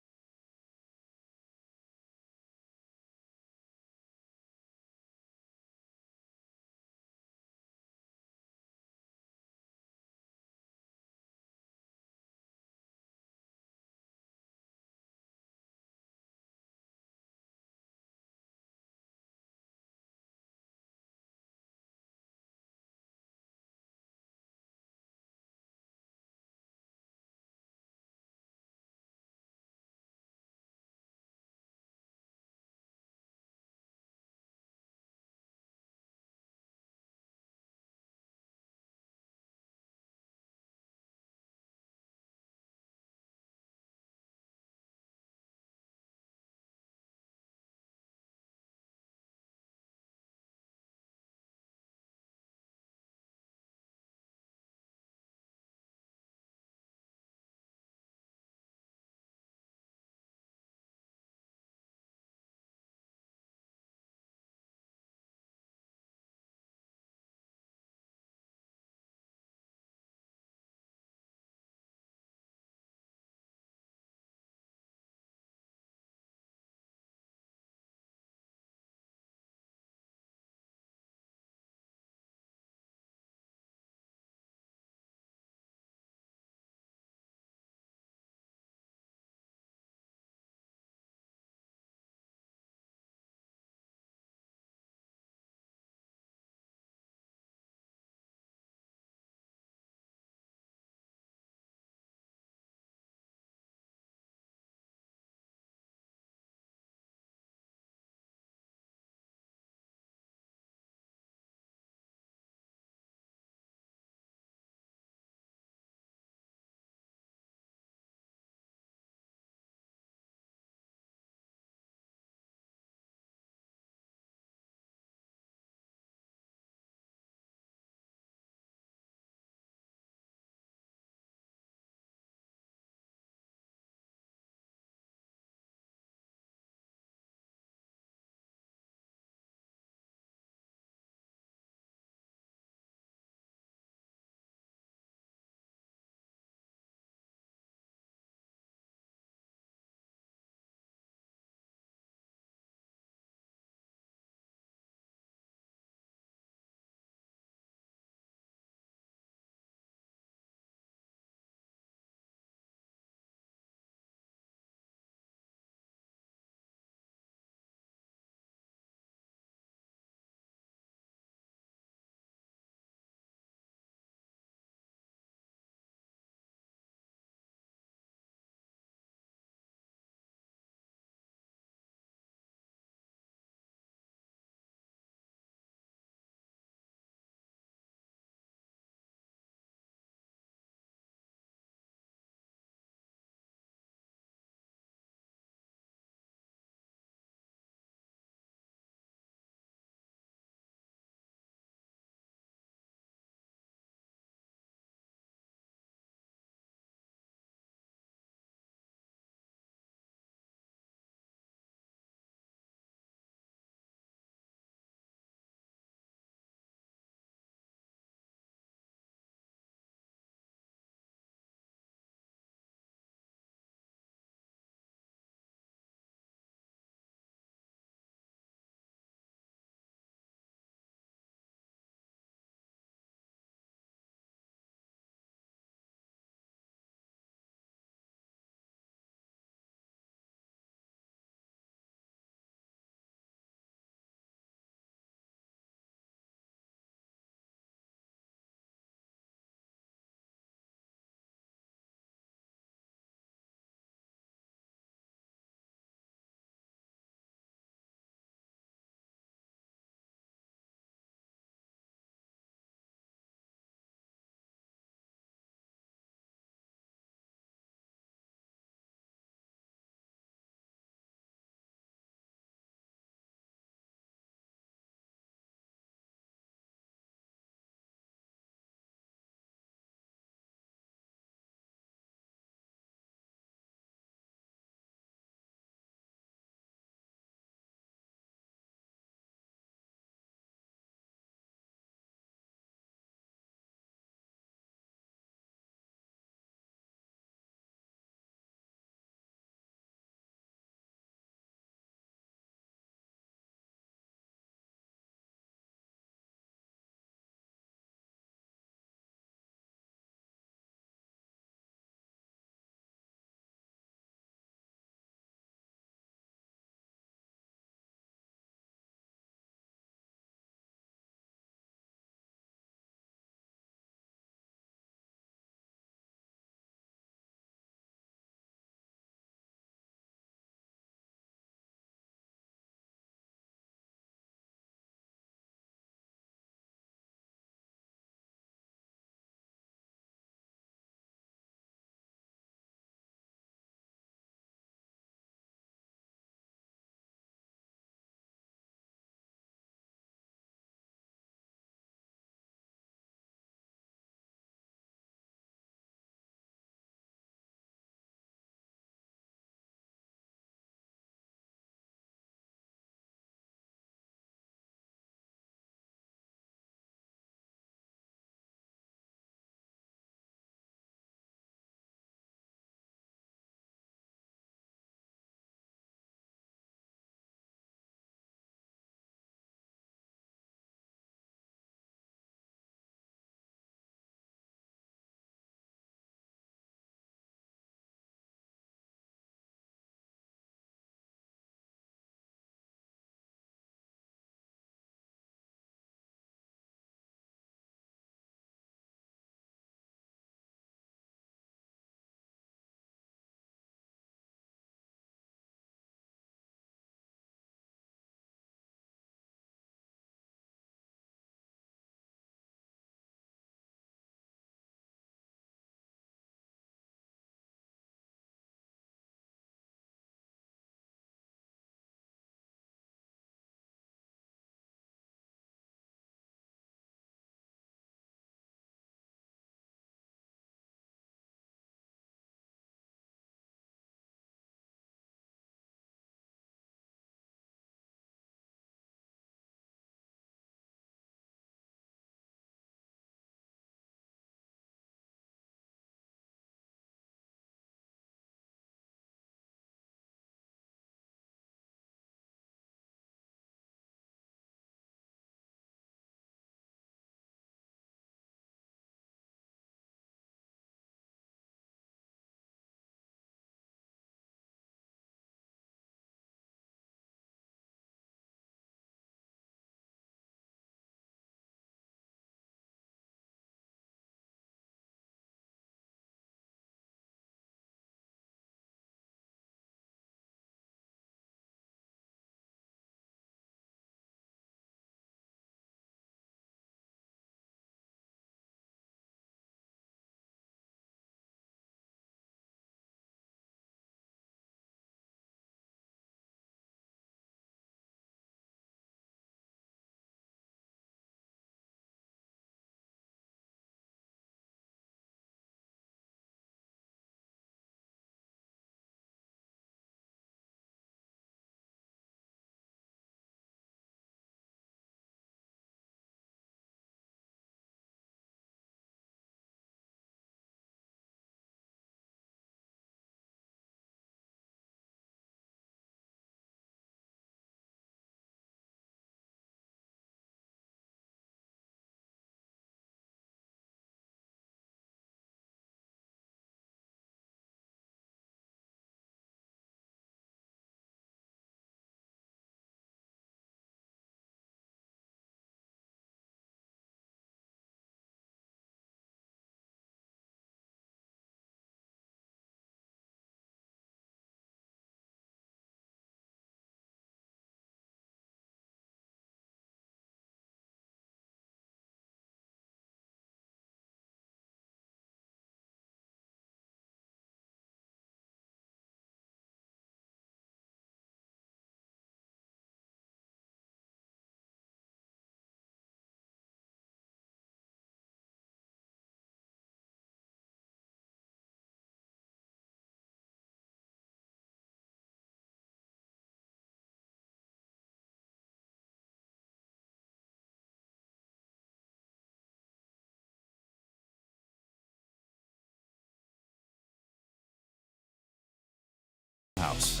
house.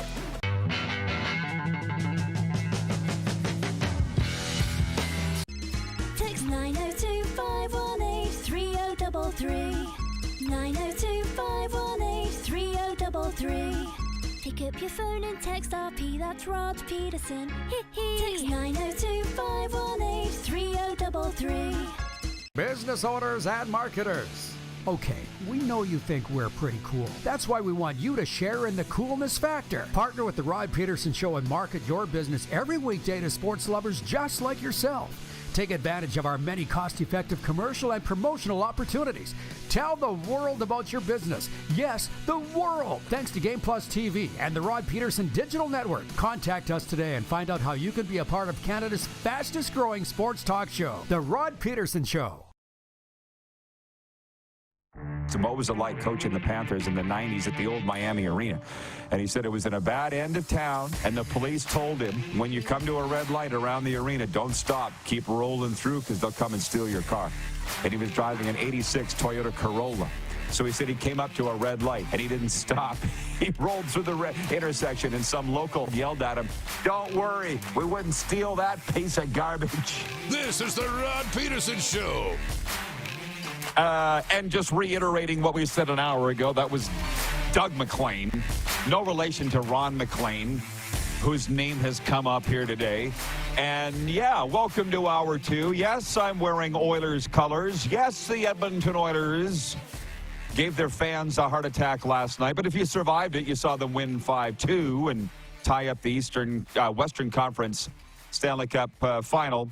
Text 902-518-3033. 902-518-3033. Pick up your phone and text RP, that's Rod Pedersen. Text 902-518-3033. Business owners and marketers. Okay, we know you think we're pretty cool. That's why we want you to share in the coolness factor. Partner with the Rod Pedersen Show and market your business every weekday to sports lovers just like yourself. Take advantage of our many cost-effective commercial and promotional opportunities. Tell the world about your business. Yes, the world. Thanks to Game Plus TV and the Rod Pedersen Digital Network. Contact us today and find out how you can be a part of Canada's fastest-growing sports talk show, The Rod Pedersen Show. So what was it like coaching the Panthers in the 90s at the old Miami Arena? And he said it was in a bad end of town, and the police told him, when you come to a red light around the arena, don't stop. Keep rolling through because they'll come and steal your car. And he was driving an 86 Toyota Corolla. So he said he came up to a red light, and he didn't stop. He rolled through the intersection, and some local yelled at him, "Don't worry, we wouldn't steal that piece of garbage." This is the Rod Pedersen Show. And just reiterating what we said an hour ago, that was Doug McLean. No relation to Ron McLean, whose name has come up here today. And yeah, welcome to hour two. Yes, I'm wearing Oilers colors. Yes, the Edmonton Oilers gave their fans a heart attack last night. But if you survived it, you saw them win 5-2 and tie up the Western Conference Stanley Cup final.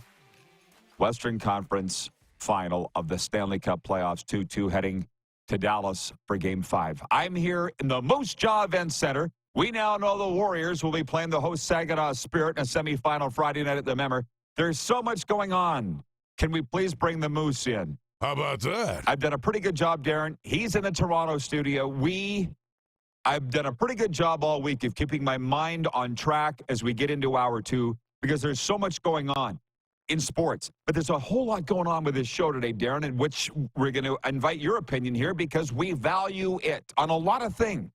Western Conference final of the Stanley Cup playoffs, 2-2, heading to Dallas for Game 5. I'm here in the Moose Jaw Event Center. We now know the Warriors will be playing the host Saginaw Spirit in a semifinal Friday night at the Memmer. There's so much going on. Can we please bring the Moose in? How about that? I've done a pretty good job, Darren. He's in the Toronto studio. I've done a pretty good job all week of keeping my mind on track as we get into hour two, because there's so much going on in sports. But there's a whole lot going on with this show today, Darren, in which we're going to invite your opinion here because we value it on a lot of things.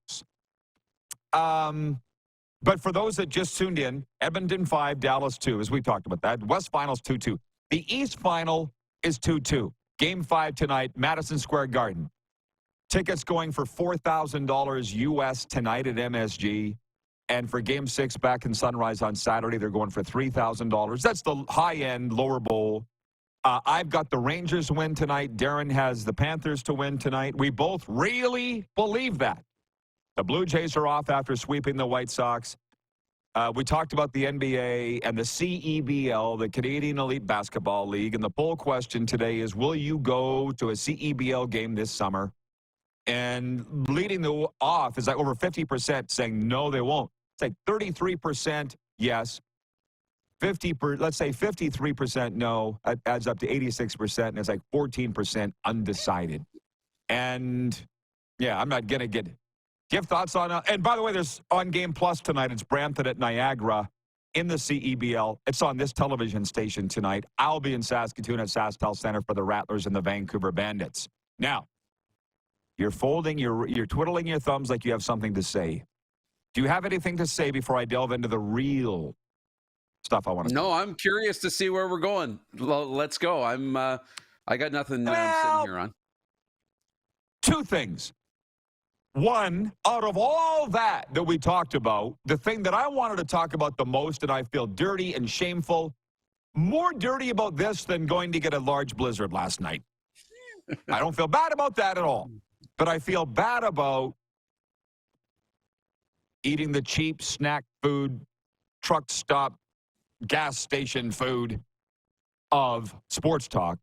But for those that just tuned in, Edmonton 5, Dallas 2, as we talked about that. West Finals 2-2. The East Final is 2-2. Game 5 tonight, Madison Square Garden. Tickets going for $4,000 U.S. tonight at MSG. And for Game 6 back in Sunrise on Saturday, they're going for $3,000. That's the high-end, lower bowl. I've got the Rangers to win tonight. Darren has the Panthers to win tonight. We both really believe that. The Blue Jays are off after sweeping the White Sox. We talked about the NBA and the CEBL, the Canadian Elite Basketball League. And the poll question today is, will you go to a CEBL game this summer? And leading the off is like over 50% saying no, they won't. It's like 33% yes, let's say 53% no. It adds up to 86%, and it's like 14% undecided. And yeah, I'm not gonna give thoughts on. And by the way, there's on Game Plus tonight. It's Brampton at Niagara in the CEBL. It's on this television station tonight. I'll be in Saskatoon at SaskTel Center for the Rattlers and the Vancouver Bandits. Now, you're folding, you're twiddling your thumbs like you have something to say. Do you have anything to say before I delve into the real stuff I want to say? No, I'm curious to see where we're going. Let's go. I got nothing I'm sitting here on. Two things. One, out of all that we talked about, the thing that I wanted to talk about the most, and I feel dirty and shameful, more dirty about this than going to get a large blizzard last night. I don't feel bad about that at all. But I feel bad about eating the cheap snack food, truck stop, gas station food of sports talk.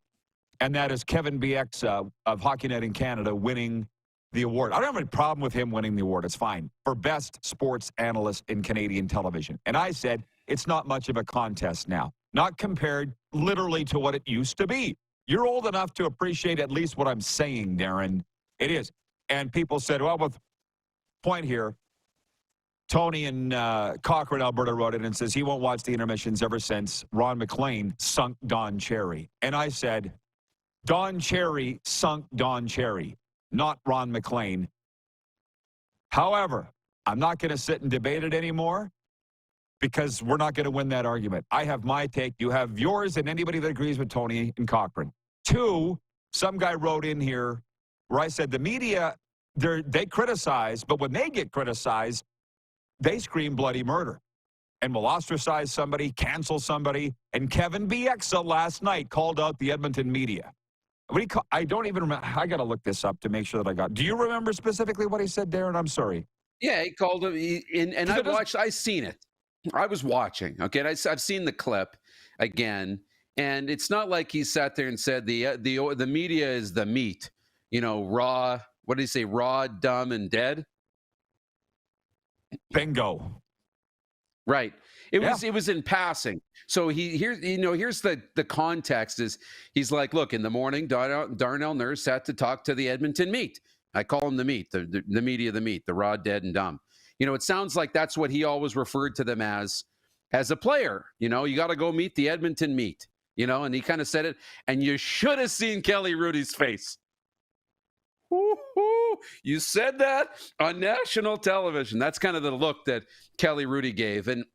And that is Kevin BX of HockeyNet in Canada winning the award. I don't have any problem with him winning the award. It's fine. For best sports analyst in Canadian television. And I said, it's not much of a contest now. Not compared literally to what it used to be. You're old enough to appreciate at least what I'm saying, Darren. It is. And people said, well, with point here, Tony in Cochrane, Alberta wrote it and says he won't watch the intermissions ever since Ron McLean sunk Don Cherry. And I said, Don Cherry sunk Don Cherry, not Ron McLean. However, I'm not going to sit and debate it anymore because we're not going to win that argument. I have my take. You have yours and anybody that agrees with Tony and Cochran. 2, some guy wrote in here where I said the media, they criticize, but when they get criticized, they scream bloody murder and will ostracize somebody, cancel somebody. And Kevin Bieksa last night called out the Edmonton media. I don't even remember. I got to look this up to make sure that I got. Do you remember specifically what he said, Darren? I'm sorry. Yeah, he called him, and I seen it. I was watching, okay, and I've seen the clip again, and it's not like he sat there and said the media is the meat, raw. What did he say? Raw, dumb, and dead. Bingo. Right. It was in passing. So here's the context is he's like, look, in the morning, Darnell Nurse had to talk to the Edmonton meat. I call him the meat, the media, the meat, the raw, dead, and dumb. It sounds like that's what he always referred to them as a player. You got to go meet the Edmonton meat, and he kind of said it. And you should have seen Kelly Rudy's face. Woo-hoo. You said that on national television. That's kind of the look that Kelly Rudy gave. And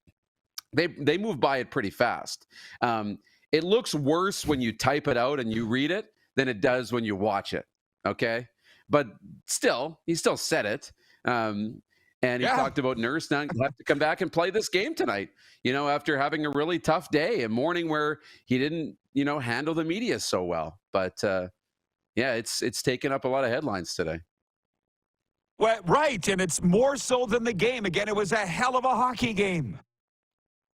they move by it pretty fast. It looks worse when you type it out and you read it than it does when you watch it. Okay. But still, he still said it. And he talked about Nurse now have to come back and play this game tonight, after having a really tough day, a morning where he didn't, handle the media so well. But it's taken up a lot of headlines today. Well, right, and it's more so than the game. Again, it was a hell of a hockey game.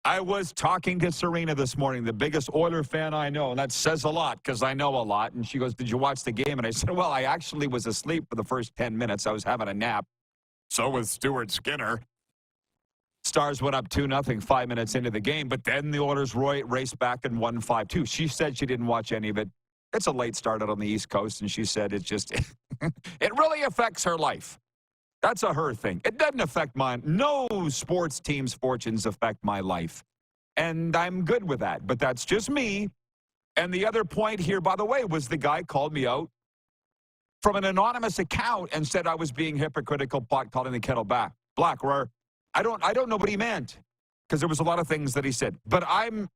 I was talking to Serena this morning, the biggest Oiler fan I know, and that says a lot because I know a lot. And she goes, "Did you watch the game?" And I said, "Well, I actually was asleep for the first 10 minutes. I was having a nap." So was Stuart Skinner. Stars went up 2-0 5 minutes into the game, but then the Oilers raced back and won 5-2. She said she didn't watch any of it. It's a late start out on the East Coast, and she said it really affects her life. That's a her thing. It doesn't affect mine. No sports team's fortunes affect my life, and I'm good with that, but that's just me. And the other point here, by the way, was the guy called me out from an anonymous account and said I was being hypocritical, pot calling the kettle black, where I don't know what he meant because there was a lot of things that he said. But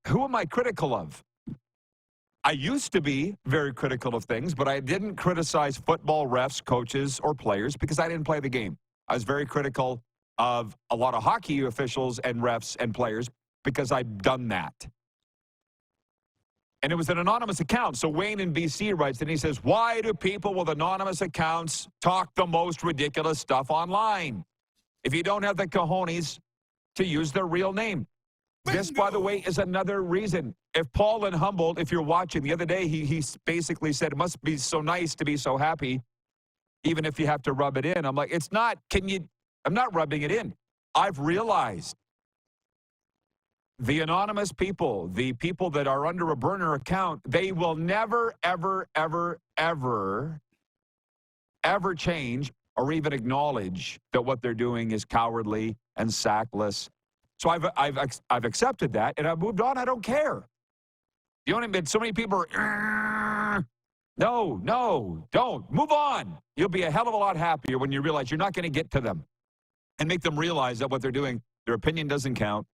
who am I critical of? I used to be very critical of things, but I didn't criticize football refs, coaches, or players because I didn't play the game. I was very critical of a lot of hockey officials and refs and players because I've done that. And it was an anonymous account. So Wayne in BC writes, and he says, "Why do people with anonymous accounts talk the most ridiculous stuff online if you don't have the cojones to use their real name?" This, by the way, is another reason. If Paul in Humboldt, if you're watching, the other day he basically said, "It must be so nice to be so happy, even if you have to rub it in." I'm like, it's not, I'm not rubbing it in. I've realized the anonymous people, the people that are under a burner account, they will never, ever, ever, ever, ever change or even acknowledge that what they're doing is cowardly and sackless. So I've accepted that, and I've moved on. I don't care. You know what I mean? So many people are, no, don't. Move on. You'll be a hell of a lot happier when you realize you're not going to get to them and make them realize that what they're doing, their opinion doesn't count,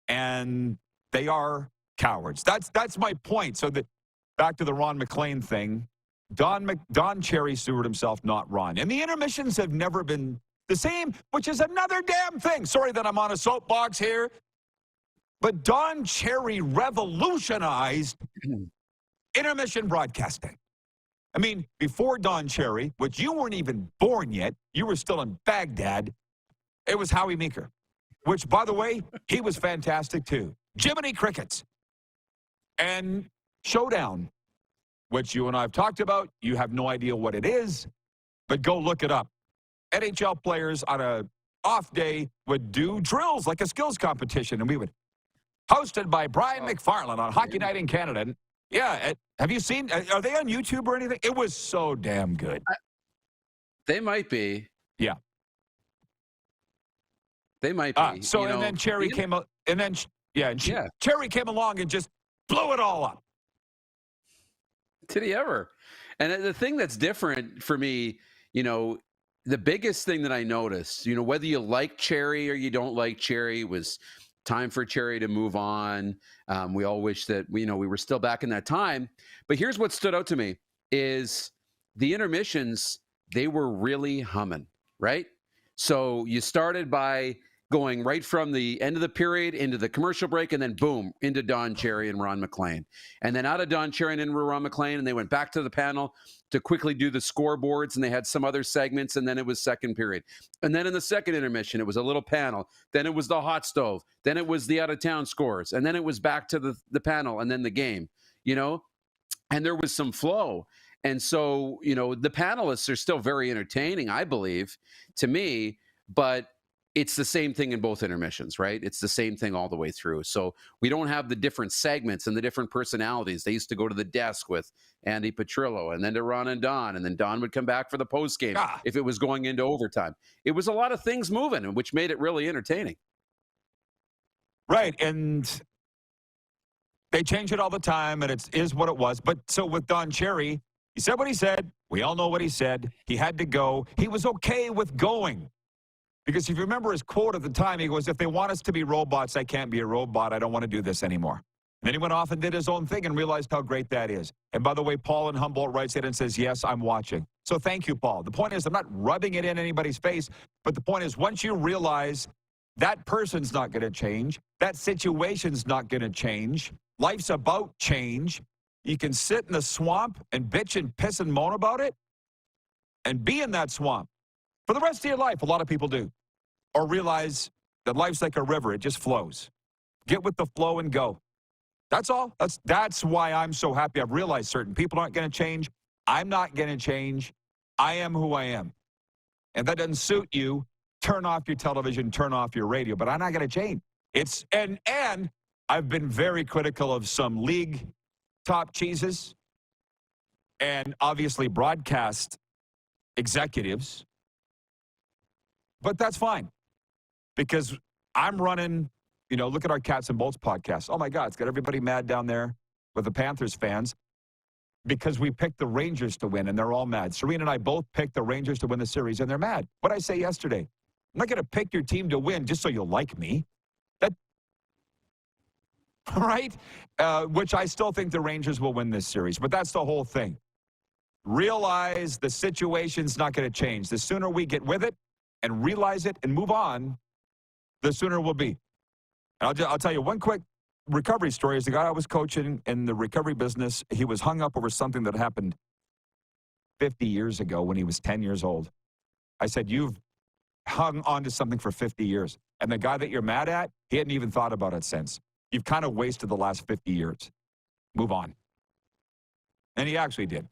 and they are cowards. That's my point. So back to the Ron McLean thing, Don Cherry Stewart himself, not Ron. And the intermissions have never been the same, which is another damn thing. Sorry that I'm on a soapbox here, but Don Cherry revolutionized intermission broadcasting. I mean, before Don Cherry, which you weren't even born yet, you were still in Baghdad, it was Howie Meeker, which, by the way, he was fantastic too. Jiminy Crickets and Showdown, which you and I have talked about. You have no idea what it is, but go look it up. NHL players on a off day would do drills like a skills competition, and we would, hosted by Brian McFarland on Hockey Night in Canada. And yeah, have you seen, are they on YouTube or anything? It was so damn good. They might be. Yeah. They might be. And then Cherry came up, and then, Cherry came along and just blew it all up. Did he ever? And the thing that's different for me, the biggest thing that I noticed, whether you like Cherry or you don't like Cherry, was time for Cherry to move on. We all wish that we were still back in that time. But here's what stood out to me is the intermissions, they were really humming, right? So you started by going right from the end of the period into the commercial break, and then boom, into Don Cherry and Ron MacLean. And then out of Don Cherry and into Ron MacLean, and they went back to the panel to quickly do the scoreboards, and they had some other segments, and then it was second period. And then in the second intermission, it was a little panel. Then it was the hot stove. Then it was the out-of-town scores. And then it was back to the panel and then the game, And there was some flow. And so, the panelists are still very entertaining, I believe, to me, but it's the same thing in both intermissions, right? It's the same thing all the way through. So we don't have the different segments and the different personalities. They used to go to the desk with Andy Petrillo and then to Ron and Don, and then Don would come back for the postgame if it was going into overtime. It was a lot of things moving, which made it really entertaining. Right, and they change it all the time, and it is what it was. But so with Don Cherry, he said what he said. We all know what he said. He had to go. He was okay with going. Because if you remember his quote at the time, he goes, if they want us to be robots, I can't be a robot. I don't want to do this anymore. And then he went off and did his own thing and realized how great that is. And by the way, Paul in Humboldt writes it and says, yes, I'm watching. So thank you, Paul. The point is, I'm not rubbing it in anybody's face, but the point is, once you realize that person's not going to change, that situation's not going to change, life's about change, you can sit in the swamp and bitch and piss and moan about it and be in that swamp for the rest of your life. A lot of people do. Or realize that life's like a river. It just flows. Get with the flow and go. That's all. That's why I'm so happy. I've realized certain people aren't going to change. I'm not going to change. I am who I am. And that doesn't suit you. Turn off your television, turn off your radio. But I'm not going to change. And I've been very critical of some league top cheeses and obviously broadcast executives. But that's fine. Because I'm running, look at our Cats and Bolts podcast. Oh, my God, it's got everybody mad down there with the Panthers fans because we picked the Rangers to win, and they're all mad. Serena and I both picked the Rangers to win the series, and they're mad. What did I say yesterday? I'm not going to pick your team to win just so you'll like me. Right? Which I still think the Rangers will win this series, but that's the whole thing. Realize the situation's not going to change. The sooner we get with it and realize it and move on, the sooner we'll be. And I'll tell you one quick recovery story. Is the guy I was coaching in the recovery business, he was hung up over something that happened 50 years ago when he was 10 years old. I said, you've hung on to something for 50 years. And the guy that you're mad at, he hadn't even thought about it since. You've kind of wasted the last 50 years. Move on. And he actually did.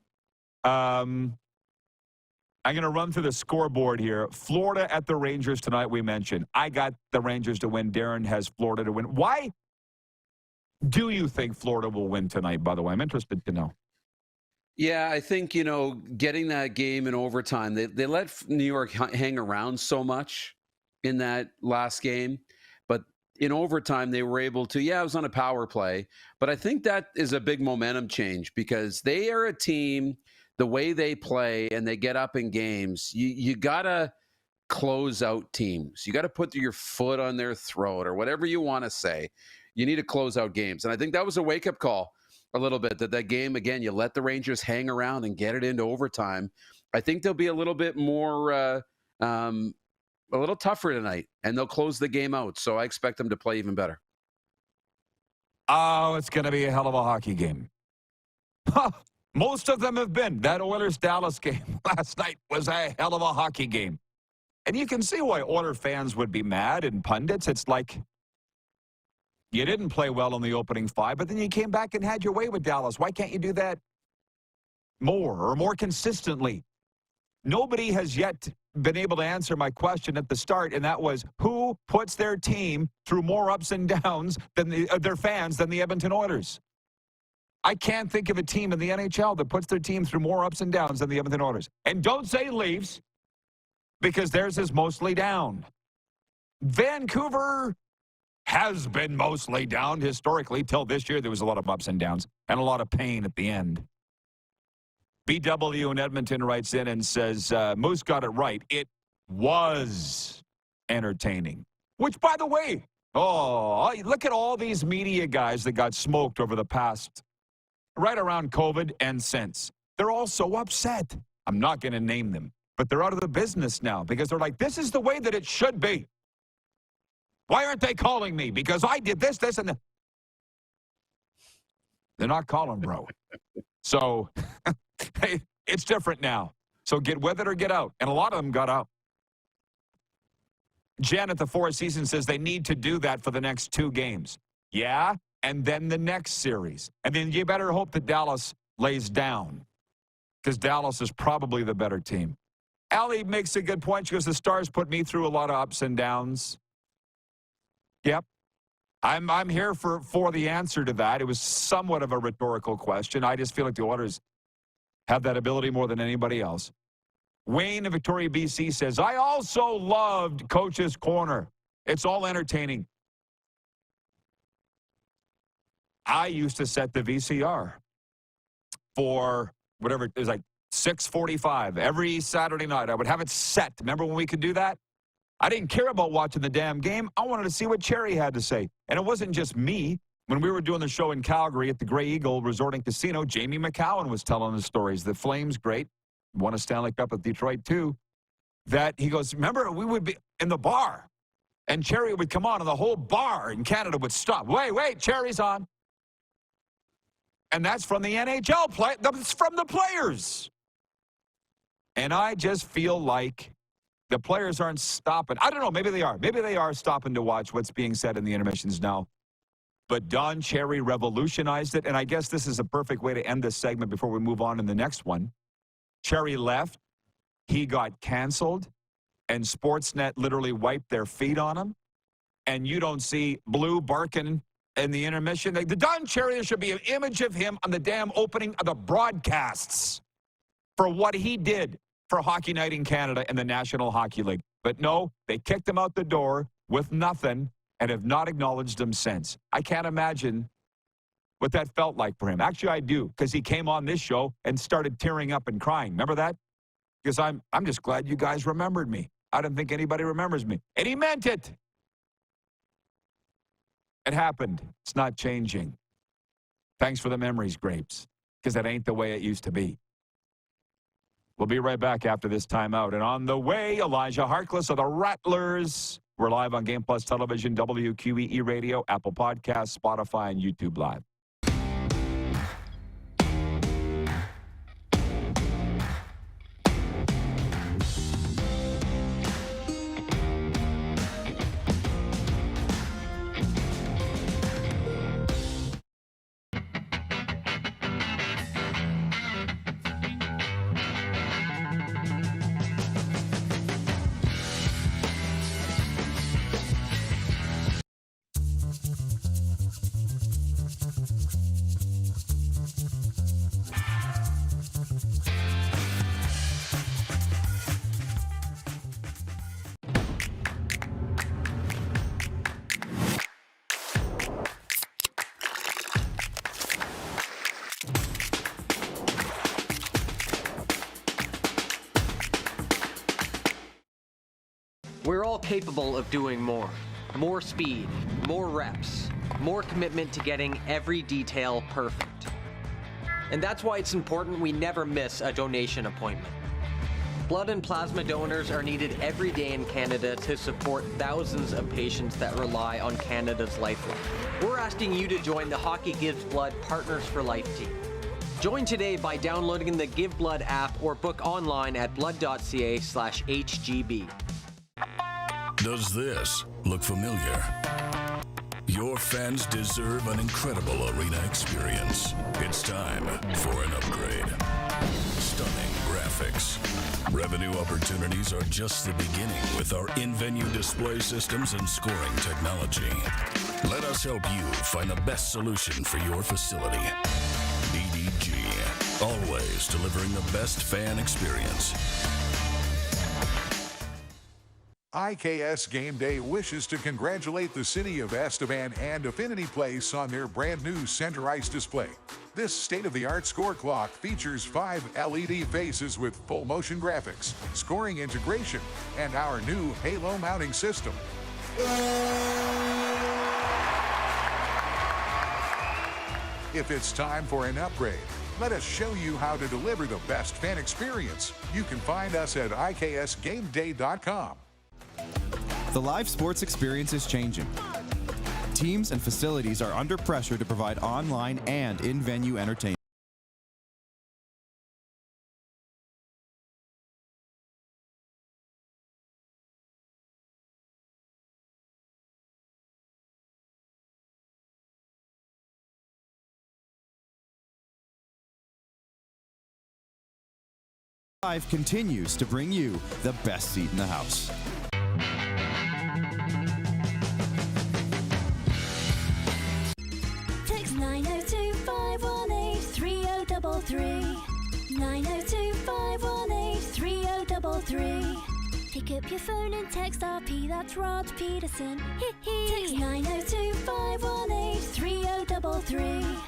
I'm going to run through the scoreboard here. Florida at the Rangers tonight, we mentioned. I got the Rangers to win. Darren has Florida to win. Why do you think Florida will win tonight, by the way? I'm interested to know. Yeah, I think, getting that game in overtime, they let New York hang around so much in that last game. But in overtime, they were able to, it was on a power play. But I think that is a big momentum change because they are a team, the way they play and they get up in games, you got to close out teams. You got to put your foot on their throat or whatever you want to say. You need to close out games. And I think that was a wake-up call a little bit, that game, again, you let the Rangers hang around and get it into overtime. I think they'll be a little bit more, a little tougher tonight, and they'll close the game out. So I expect them to play even better. Oh, it's going to be a hell of a hockey game. Most of them have been. That Oilers-Dallas game last night was a hell of a hockey game. And you can see why Oilers fans would be mad and pundits. It's like you didn't play well in the opening 5, but then you came back and had your way with Dallas. Why can't you do that more consistently? Nobody has yet been able to answer my question at the start, and that was, who puts their team through more ups and downs than their fans than the Edmonton Oilers? I can't think of a team in the NHL that puts their team through more ups and downs than the Edmonton Oilers. And don't say Leafs, because theirs is mostly down. Vancouver has been mostly down historically till this year. There was a lot of ups and downs and a lot of pain at the end. BW in Edmonton writes in and says, Moose got it right. It was entertaining. Which, by the way, look at all these media guys that got smoked over the past, right around COVID and since. They're all so upset. I'm not going to name them, but they're out of the business now because they're like, this is the way that it should be. Why aren't they calling me? Because I did this, and that. They're not calling, bro. So, hey, it's different now. So get with it or get out. And a lot of them got out. Jen at the Four Seasons says they need to do that for the next 2 games. Yeah, and then the next series. And then you better hope that Dallas lays down because Dallas is probably the better team. Allie makes a good point. She goes, the Stars put me through a lot of ups and downs. Yep. I'm here for the answer to that. It was somewhat of a rhetorical question. I just feel like the Oilers have that ability more than anybody else. Wayne of Victoria, BC says, I also loved Coach's Corner. It's all entertaining. I used to set the VCR for whatever, it was like 6:45 every Saturday night. I would have it set. Remember when we could do that? I didn't care about watching the damn game. I wanted to see what Cherry had to say. And it wasn't just me. When we were doing the show in Calgary at the Grey Eagle Resort and Casino, Jamie McCowan was telling the stories. The Flames, great. Won a Stanley Cup with Detroit, too. That he goes, remember, we would be in the bar, and Cherry would come on, and the whole bar in Canada would stop. Wait, Cherry's on. And that's from the NHL play. That's from the players. And I just feel like the players aren't stopping. I don't know. Maybe they are. Maybe they are stopping to watch what's being said in the intermissions now. But Don Cherry revolutionized it, and I guess this is a perfect way to end this segment before we move on in the next one. Cherry left. He got canceled, and Sportsnet literally wiped their feet on him. And you don't see Blue barking in the intermission. The Don Cherry, there should be an image of him on the damn opening of the broadcasts for what he did for Hockey Night in Canada and the National Hockey League. But no, they kicked him out the door with nothing and have not acknowledged him since. I can't imagine what that felt like for him. Actually, I do, because he came on this show and started tearing up and crying. Remember that? Because I'm just glad you guys remembered me. I don't think anybody remembers me. And he meant it. It happened. It's not changing. Thanks for the memories, Grapes, because that ain't the way it used to be. We'll be right back after this timeout. And on the way, Elijah Harkless of the Rattlers. We're live on Game Plus Television, WQEE Radio, Apple Podcasts, Spotify, and YouTube Live. We're all capable of doing more. More speed, more reps, more commitment to getting every detail perfect. And that's why it's important we never miss a donation appointment. Blood and plasma donors are needed every day in Canada to support thousands of patients that rely on Canada's lifeline. We're asking you to join the Hockey Gives Blood Partners for Life team. Join today by downloading the Give Blood app or book online at blood.ca/HGB. Does this look familiar? Your fans deserve an incredible arena experience. It's time for an upgrade. Stunning graphics. Revenue opportunities are just the beginning with our in-venue display systems and scoring technology. Let us help you find the best solution for your facility. DDG, always delivering the best fan experience. IKS Game Day wishes to congratulate the city of Estevan and Affinity Place on their brand new center ice display. This state-of-the-art score clock features 5 LED faces with full motion graphics, scoring integration, and our new Halo mounting system. If it's time for an upgrade, let us show you how to deliver the best fan experience. You can find us at iksgameday.com. The live sports experience is changing. Teams and facilities are under pressure to provide online and in-venue entertainment. Live continues to bring you the best seat in the house. Text 902-518-3033. 902-518-3033. Pick up your phone and text RP, that's Rod Pedersen. Text 902-518-3033.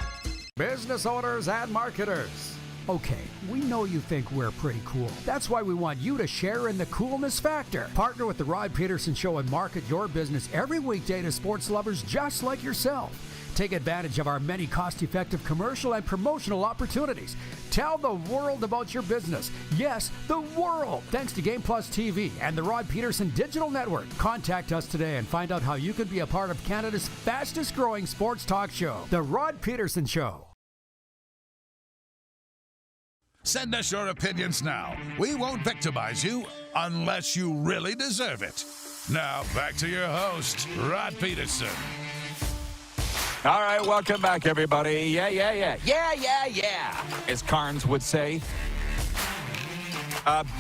Business owners and marketers. Okay, we know you think we're pretty cool. That's why we want you to share in the coolness factor. Partner with the Rod Pedersen Show and market your business every weekday to sports lovers just like yourself. Take advantage of our many cost-effective commercial and promotional opportunities. Tell the world about your business. Yes, the world. Thanks to Game Plus TV and the Rod Pedersen Digital Network. Contact us today and find out how you can be a part of Canada's fastest-growing sports talk show, The Rod Pedersen Show. Send us your opinions now. We won't victimize you unless you really deserve it. Now, back to your host, Rod Pedersen. All right, welcome back, everybody. Yeah, as Carnes would say.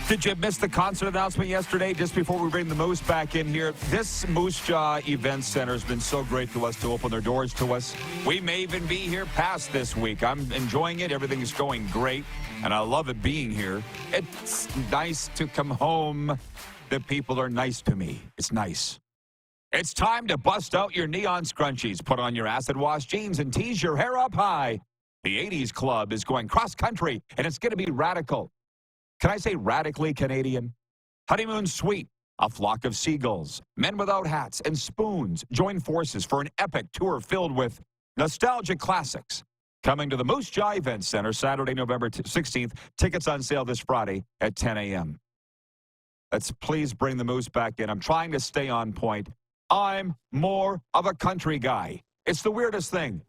Did you miss the concert announcement yesterday, just before we bring the Moose back in here? This Moose Jaw Event Center has been so great to us to open their doors to us. We may even be here past this week. I'm enjoying it. Everything is going great, and I love it being here. It's nice to come home. The people are nice to me. It's nice. It's time to bust out your neon scrunchies, put on your acid wash jeans, and tease your hair up high. The 80s Club is going cross-country, and it's going to be radical. Can I say radically Canadian? Honeymoon Suite, a flock of seagulls, men without hats, and spoons join forces for an epic tour filled with nostalgic classics. Coming to the Moose Jaw Event Center Saturday, November 16th. Tickets on sale this Friday at 10 a.m. Let's please bring the Moose back in. I'm trying to stay on point. I'm more of a country guy. It's the weirdest thing.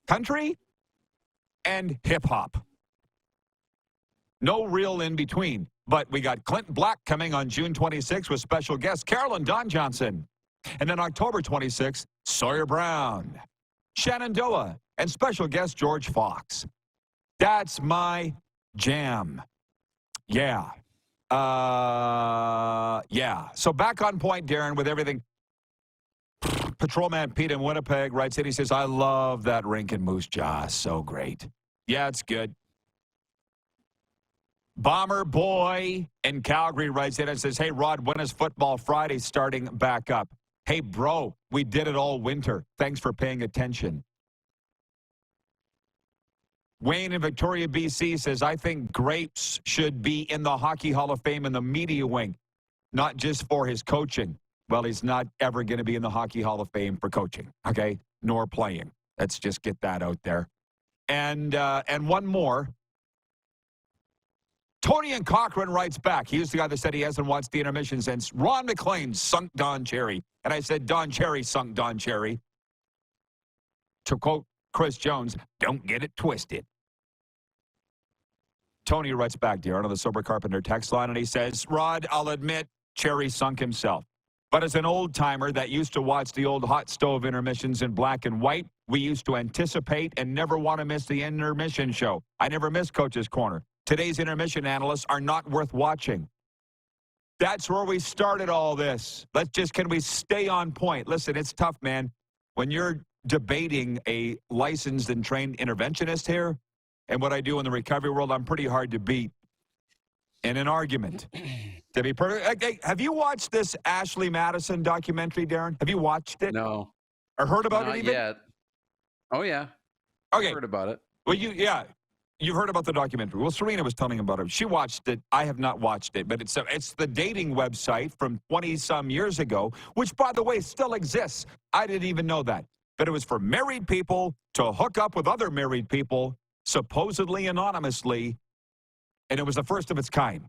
Country and hip-hop. No real in between. But we got Clint Black coming on June 26th with special guest Carolyn Don Johnson. And then October 26th, Sawyer Brown, Shenandoah, and special guest George Fox. That's my jam. Yeah. So back on point, Darren, with everything. Patrolman Pete in Winnipeg writes in, he says, I love that rink in Moose Jaw. So great. Yeah, it's good. Bomber Boy in Calgary writes in and says, hey, Rod, when is Football Friday starting back up? Hey, bro, we did it all winter. Thanks for paying attention. Wayne in Victoria, BC says, I think Grapes should be in the Hockey Hall of Fame in the media wing, not just for his coaching. Well, he's not ever going to be in the Hockey Hall of Fame for coaching, okay, nor playing. Let's just get that out there. And one more. Tony and Cochran writes back. He was the guy that said he hasn't watched the intermission since Ron McLean sunk Don Cherry. And I said, Don Cherry sunk Don Cherry. To quote Chris Jones, don't get it twisted. Tony writes back, dear, on the Sober Carpenter text line, and he says, Rod, I'll admit, Cherry sunk himself. But as an old-timer that used to watch the old hot stove intermissions in black and white, we used to anticipate and never want to miss the intermission show. I never missed Coach's Corner. Today's intermission analysts are not worth watching. That's where we started all this. Can we stay on point? Listen, it's tough, man. When you're debating a licensed and trained interventionist here, and what I do in the recovery world, I'm pretty hard to beat in an argument. To be perfect. Have you watched this Ashley Madison documentary, Darren? Have you watched it? No. Or heard about it even? Not yet. Oh, yeah. Okay. I heard about it. Well, you've heard about the documentary. Well, Serena was telling about it. She watched it. I have not watched it, but it's the dating website from 20-some years ago, which, by the way, still exists. I didn't even know that. But it was for married people to hook up with other married people, supposedly anonymously, and it was the first of its kind,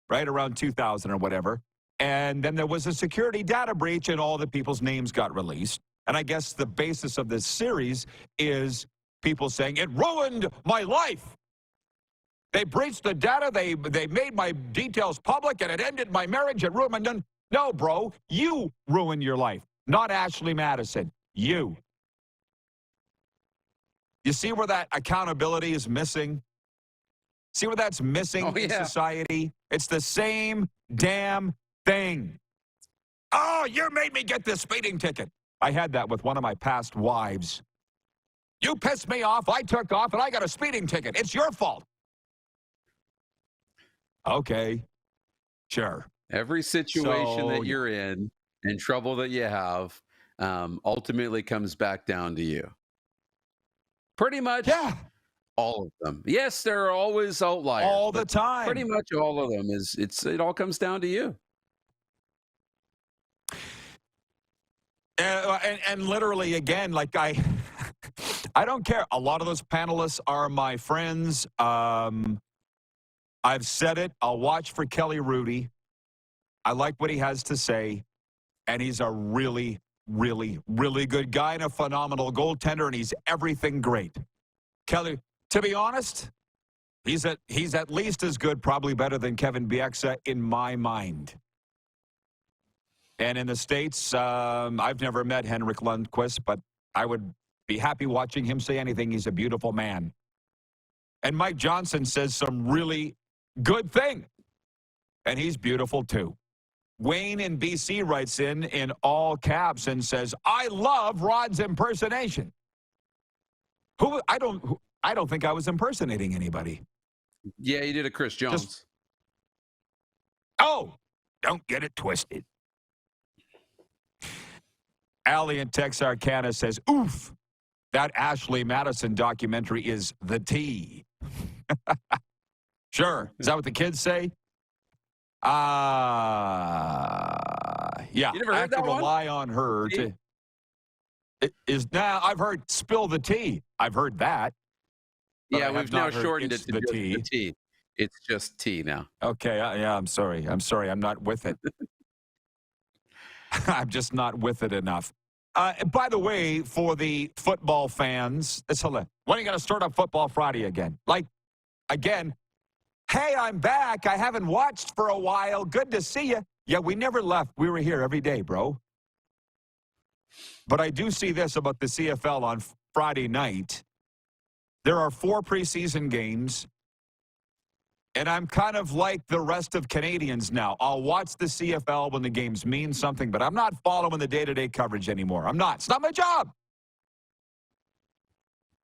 right, around 2000 or whatever. And then there was a security data breach, and all the people's names got released. And I guess the basis of this series is people saying, it ruined my life. They breached the data. They made my details public, and it ended my marriage. It ruined my... No, bro, you ruined your life, not Ashley Madison. You. You see where that accountability is missing? See where that's missing in society? It's the same damn thing. Oh, you made me get this speeding ticket. I had that with one of my past wives. You pissed me off, I took off, and I got a speeding ticket. It's your fault. Okay, sure. Every situation that you're in and trouble that you have ultimately comes back down to you. Pretty much all of them. Yes, there are always outliers. All the time. Pretty much all of them. It all comes down to you. And literally, again, like I don't care. A lot of those panelists are my friends. I've said it. I'll watch for Kelly Rudy. I like what he has to say. And he's a really, really, really good guy and a phenomenal goaltender, and he's everything great. Kelly, to be honest, he's at least as good, probably better than Kevin Bieksa in my mind. And in the States, I've never met Henrik Lundqvist, but I would be happy watching him say anything. He's a beautiful man. And Mike Johnson says some really good thing, and he's beautiful too. Wayne in BC writes in all caps and says, I love Rod's impersonation. I don't think I was impersonating anybody. Yeah, you did a Chris Jones. Don't get it twisted. Allie in Texarkana says, oof, that Ashley Madison documentary is the tea. Sure. Is that what the kids say? Yeah. You never I heard have that to rely on her to... I've heard spill the tea. I've heard that. Yeah, we've now shortened it to the just tea. the tea. It's just tea now. Okay, yeah, I'm sorry. I'm not with it. I'm just not with it enough. By the way, for the football fans, it's hilarious. When are you going to start up Football Friday again? Like, again, hey, I'm back. I haven't watched for a while. Good to see you. Yeah, we never left. We were here every day, bro. But I do see this about the CFL on Friday night. There are 4 preseason games, and I'm kind of like the rest of Canadians now. I'll watch the CFL when the games mean something, but I'm not following the day-to-day coverage anymore. I'm not. It's not my job.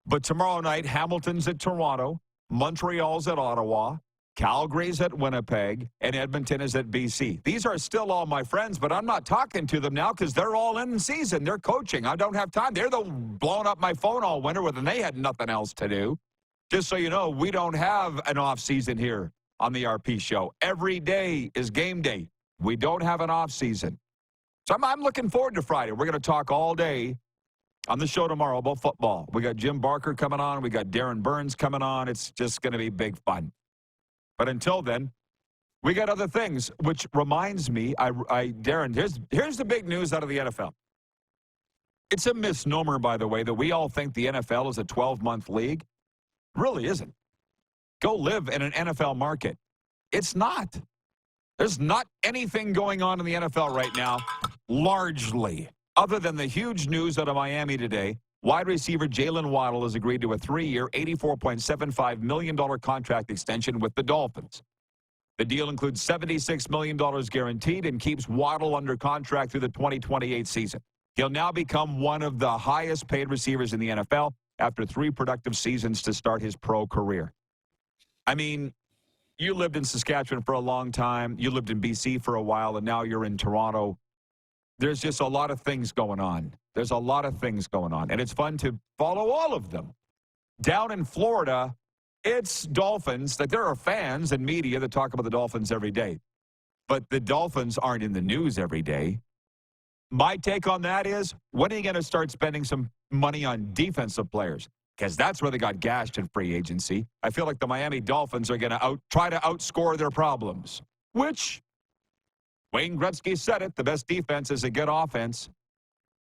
But tomorrow night, Hamilton's at Toronto, Montreal's at Ottawa, Calgary's at Winnipeg, and Edmonton is at BC. These are still all my friends, but I'm not talking to them now because they're all in season. They're coaching. I don't have time. They're blowing up my phone all winter when they had nothing else to do. Just so you know, we don't have an off season here on the RP show. Every day is game day. We don't have an off season. So I'm looking forward to Friday. We're going to talk all day on the show tomorrow about football. We got Jim Barker coming on. We got Darren Burns coming on. It's just going to be big fun. But until then, we got other things, which reminds me, Darren, here's the big news out of the NFL. It's a misnomer, by the way, that we all think the NFL is a 12-month league. It really isn't. Go live in an NFL market. It's not. There's not anything going on in the NFL right now, largely, other than the huge news out of Miami today. Wide receiver Jalen Waddle has agreed to a 3-year, $84.75 million contract extension with the Dolphins. The deal includes $76 million guaranteed and keeps Waddle under contract through the 2028 season. He'll now become one of the highest paid receivers in the NFL after 3 productive seasons to start his pro career. I mean, you lived in Saskatchewan for a long time. You lived in BC for a while, and now you're in Toronto. There's just a lot of things going on. There's a lot of things going on, and it's fun to follow all of them. Down in Florida, it's Dolphins. Like, there are fans and media that talk about the Dolphins every day. But the Dolphins aren't in the news every day. My take on that is, when are you going to start spending some money on defensive players? Because that's where they got gashed in free agency. I feel like the Miami Dolphins are going to try to outscore their problems, which Wayne Gretzky said it, the best defense is a good offense.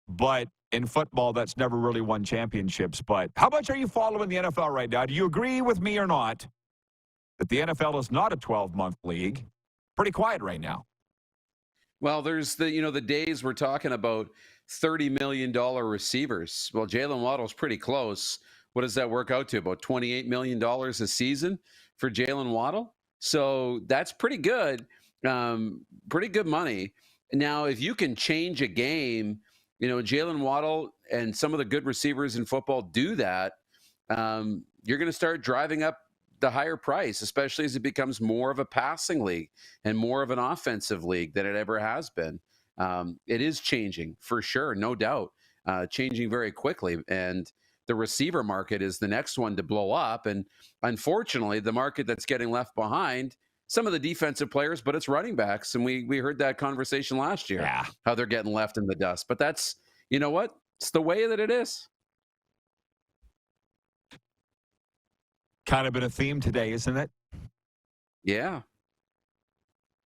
But in football, that's never really won championships. But how much are you following the NFL right now? Do you agree with me or not that the NFL is not a 12-month league? Pretty quiet right now. Well, there's the days we're talking about $30 million receivers. Well, Jalen Waddle's pretty close. What does that work out to? About $28 million a season for Jalen Waddle? So that's pretty good. Pretty good money. Now, if you can change a game, Jalen Waddle and some of the good receivers in football do that, you're going to start driving up the higher price, especially as it becomes more of a passing league and more of an offensive league than it ever has been. It is changing for sure, no doubt, changing very quickly. And the receiver market is the next one to blow up. And unfortunately, the market that's getting left behind, some of the defensive players, but it's running backs. And we heard that conversation last year, how they're getting left in the dust. But that's, you know what? It's the way that it is. Kind of been a theme today, isn't it? Yeah.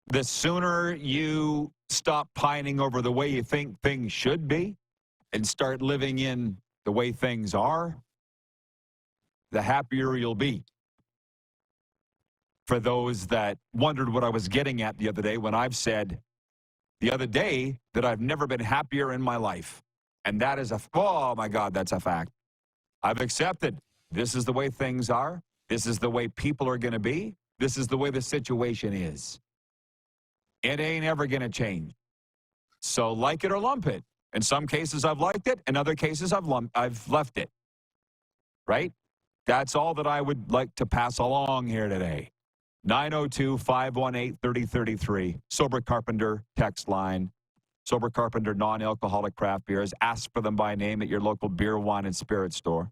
The sooner you stop pining over the way you think things should be and start living in the way things are, the happier you'll be. For those that wondered what I was getting at the other day when I've said the other day that I've never been happier in my life. And that is oh my God, that's a fact. I've accepted this is the way things are. This is the way people are going to be. This is the way the situation is. It ain't ever going to change. So like it or lump it. In some cases, I've liked it. In other cases, I've left it. Right? That's all that I would like to pass along here today. 902-518-3033. Sober Carpenter text line. Sober Carpenter non-alcoholic craft beers. Ask for them by name at your local beer, wine, and spirit store.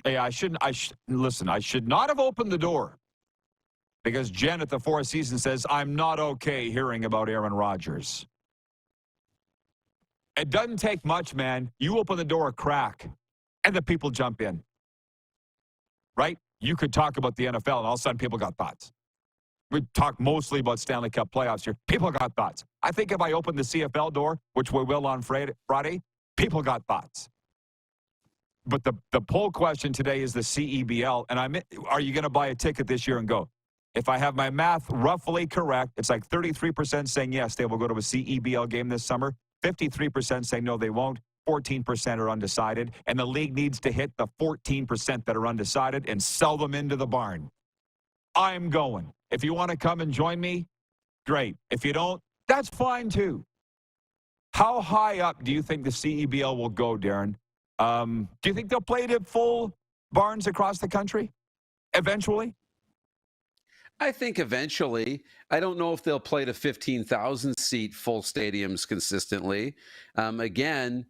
Hey, listen, I should not have opened the door because Jen at the Four Seasons says, I'm not okay hearing about Aaron Rodgers. It doesn't take much, man. You open the door a crack and the people jump in. Right? You could talk about the NFL and all of a sudden people got thoughts. We talk mostly about Stanley Cup playoffs here. People got thoughts. I think if I open the CFL door, which we will on Friday, people got thoughts. But the poll question today is the CEBL, and are you going to buy a ticket this year and go? If I have my math roughly correct, it's like 33% saying yes, they will go to a CEBL game this summer, 53% say no, they won't, 14% are undecided, and the league needs to hit the 14% that are undecided and sell them into the barn. I'm going. If you want to come and join me, great. If you don't, that's fine too. How high up do you think the CEBL will go, Darren? Do you think they'll play to full barns across the country eventually? I think eventually. I don't know if they'll play to 15,000-seat full stadiums consistently. Again,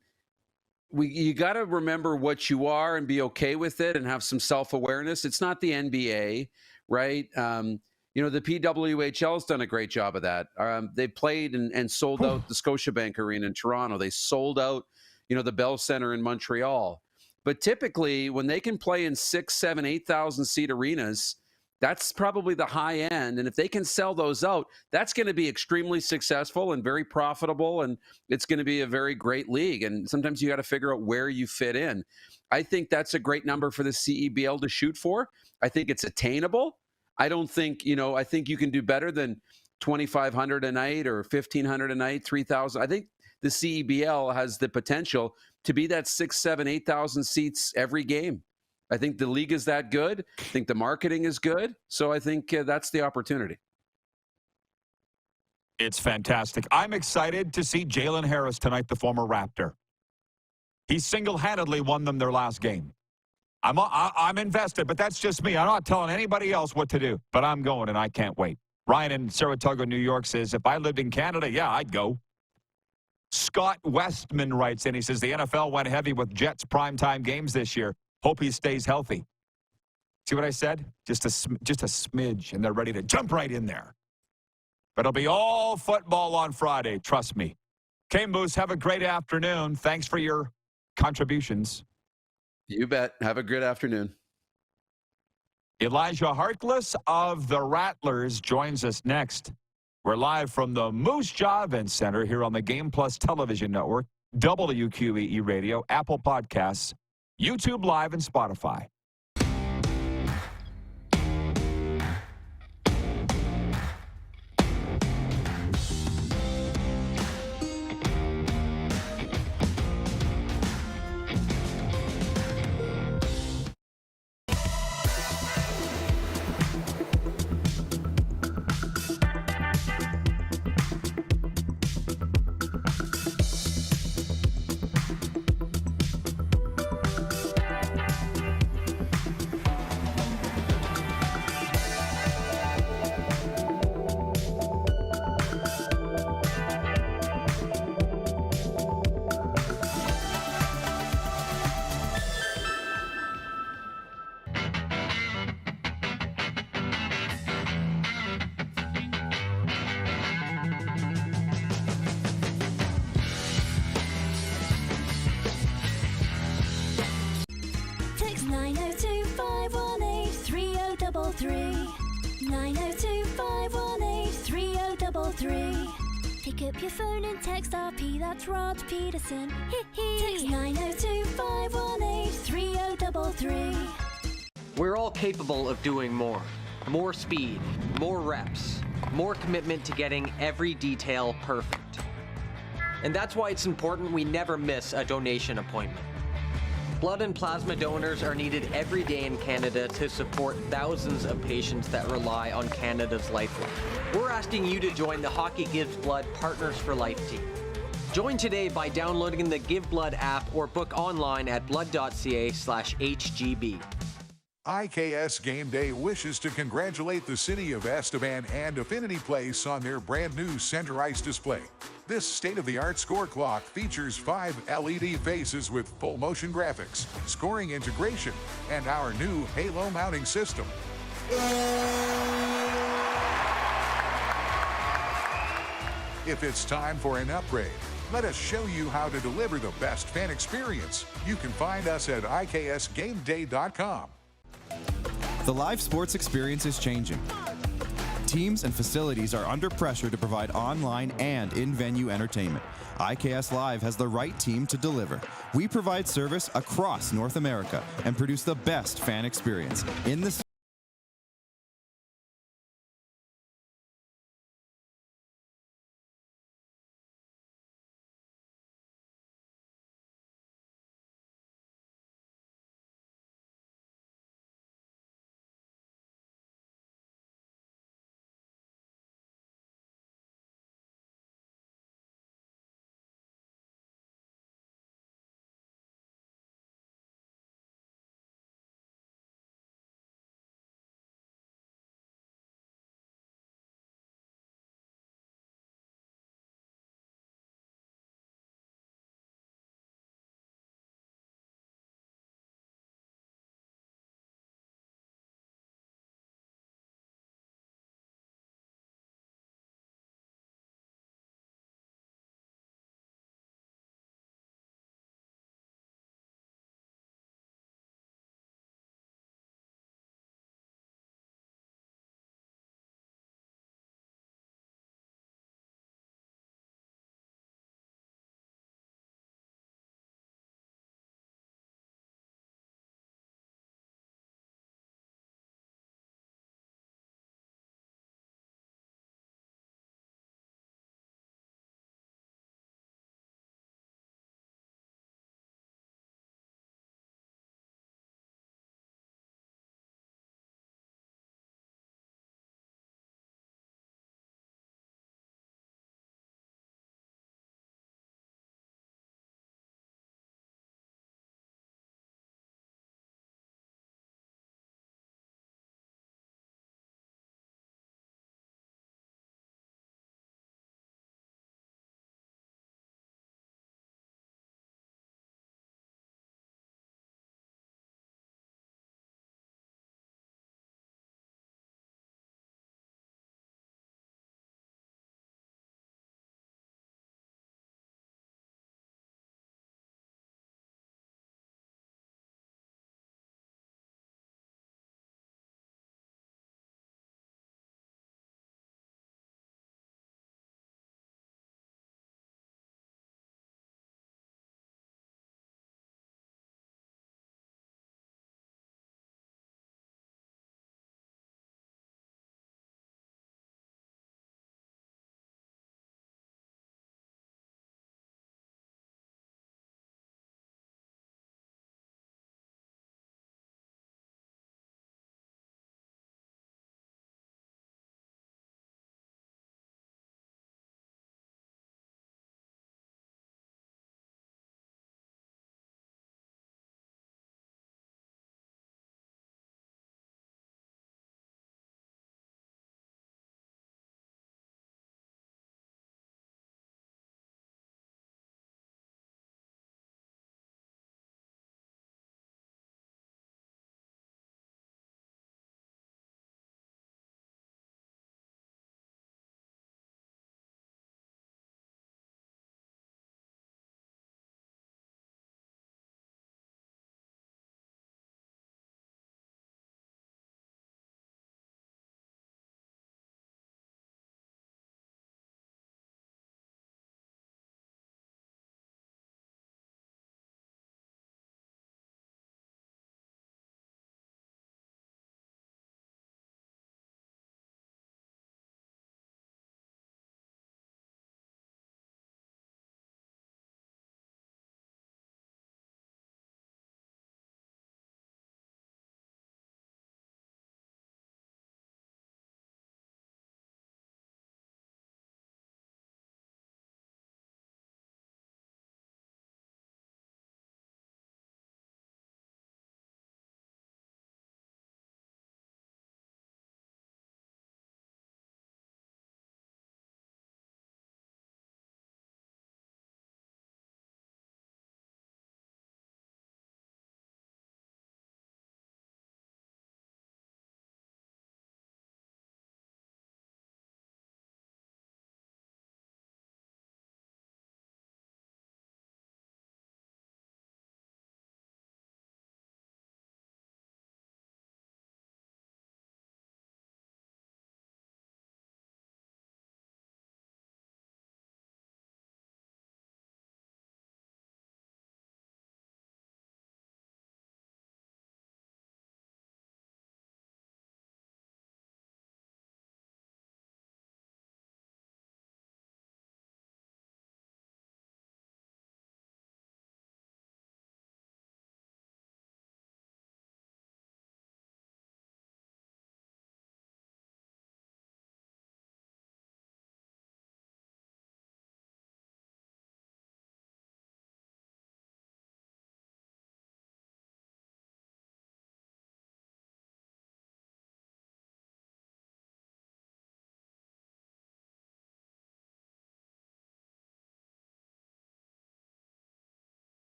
you got to remember what you are and be okay with it and have some self-awareness. It's not the NBA, right? The PWHL has done a great job of that. They played and sold out the Scotiabank Arena in Toronto. They sold out, the Bell Center in Montreal. But typically, when they can play in 6, 7, 8,000 seat arenas, that's probably the high end. And if they can sell those out, that's going to be extremely successful and very profitable. And it's going to be a very great league. And sometimes you got to figure out where you fit in. I think that's a great number for the CEBL to shoot for. I think it's attainable. I don't think, I think you can do better than 2,500 a night or 1,500 a night, 3,000. I think the CEBL has the potential to be that 6, 7, 8,000 seats every game. I think the league is that good. I think the marketing is good. So I think that's the opportunity. It's fantastic. I'm excited to see Jalen Harris tonight, the former Raptor. He single-handedly won them their last game. I'm invested, but that's just me. I'm not telling anybody else what to do, but I'm going, and I can't wait. Ryan in Saratoga, New York says, if I lived in Canada, yeah, I'd go. Scott Westman writes in. He says, the NFL went heavy with Jets primetime games this year. Hope he stays healthy. See what I said? Just a smidge, and they're ready to jump right in there. But it'll be all football on Friday, trust me. Okay, Moose, have a great afternoon. Thanks for your contributions. You bet. Have a good afternoon. Elijah Harkless of the Rattlers joins us next. We're live from the Moose Jaw Event Center here on the Game Plus Television Network, WQEE Radio, Apple Podcasts, YouTube Live, and Spotify. Text 902-518-3033. 902-518-3033. Pick up your phone and text RP, that's Rod Pedersen. Text 902-518-3033. We're all capable of doing more. More speed, more reps, more commitment to getting every detail perfect. And that's why it's important we never miss a donation appointment. Blood and plasma donors are needed every day in Canada to support thousands of patients that rely on Canada's lifeline. We're asking you to join the Hockey Gives Blood Partners for Life team. Join today by downloading the Give Blood app or book online at blood.ca/HGB. IKS Game Day wishes to congratulate the city of Estevan and Affinity Place on their brand new center ice display. This state-of-the-art score clock features 5 LED faces with full motion graphics, scoring integration, and our new Halo mounting system. If it's time for an upgrade, let us show you how to deliver the best fan experience. You can find us at IKSGameDay.com. The live sports experience is changing. Teams and facilities are under pressure to provide online and in-venue entertainment. IKS Live has the right team to deliver. We provide service across North America and produce the best fan experience in the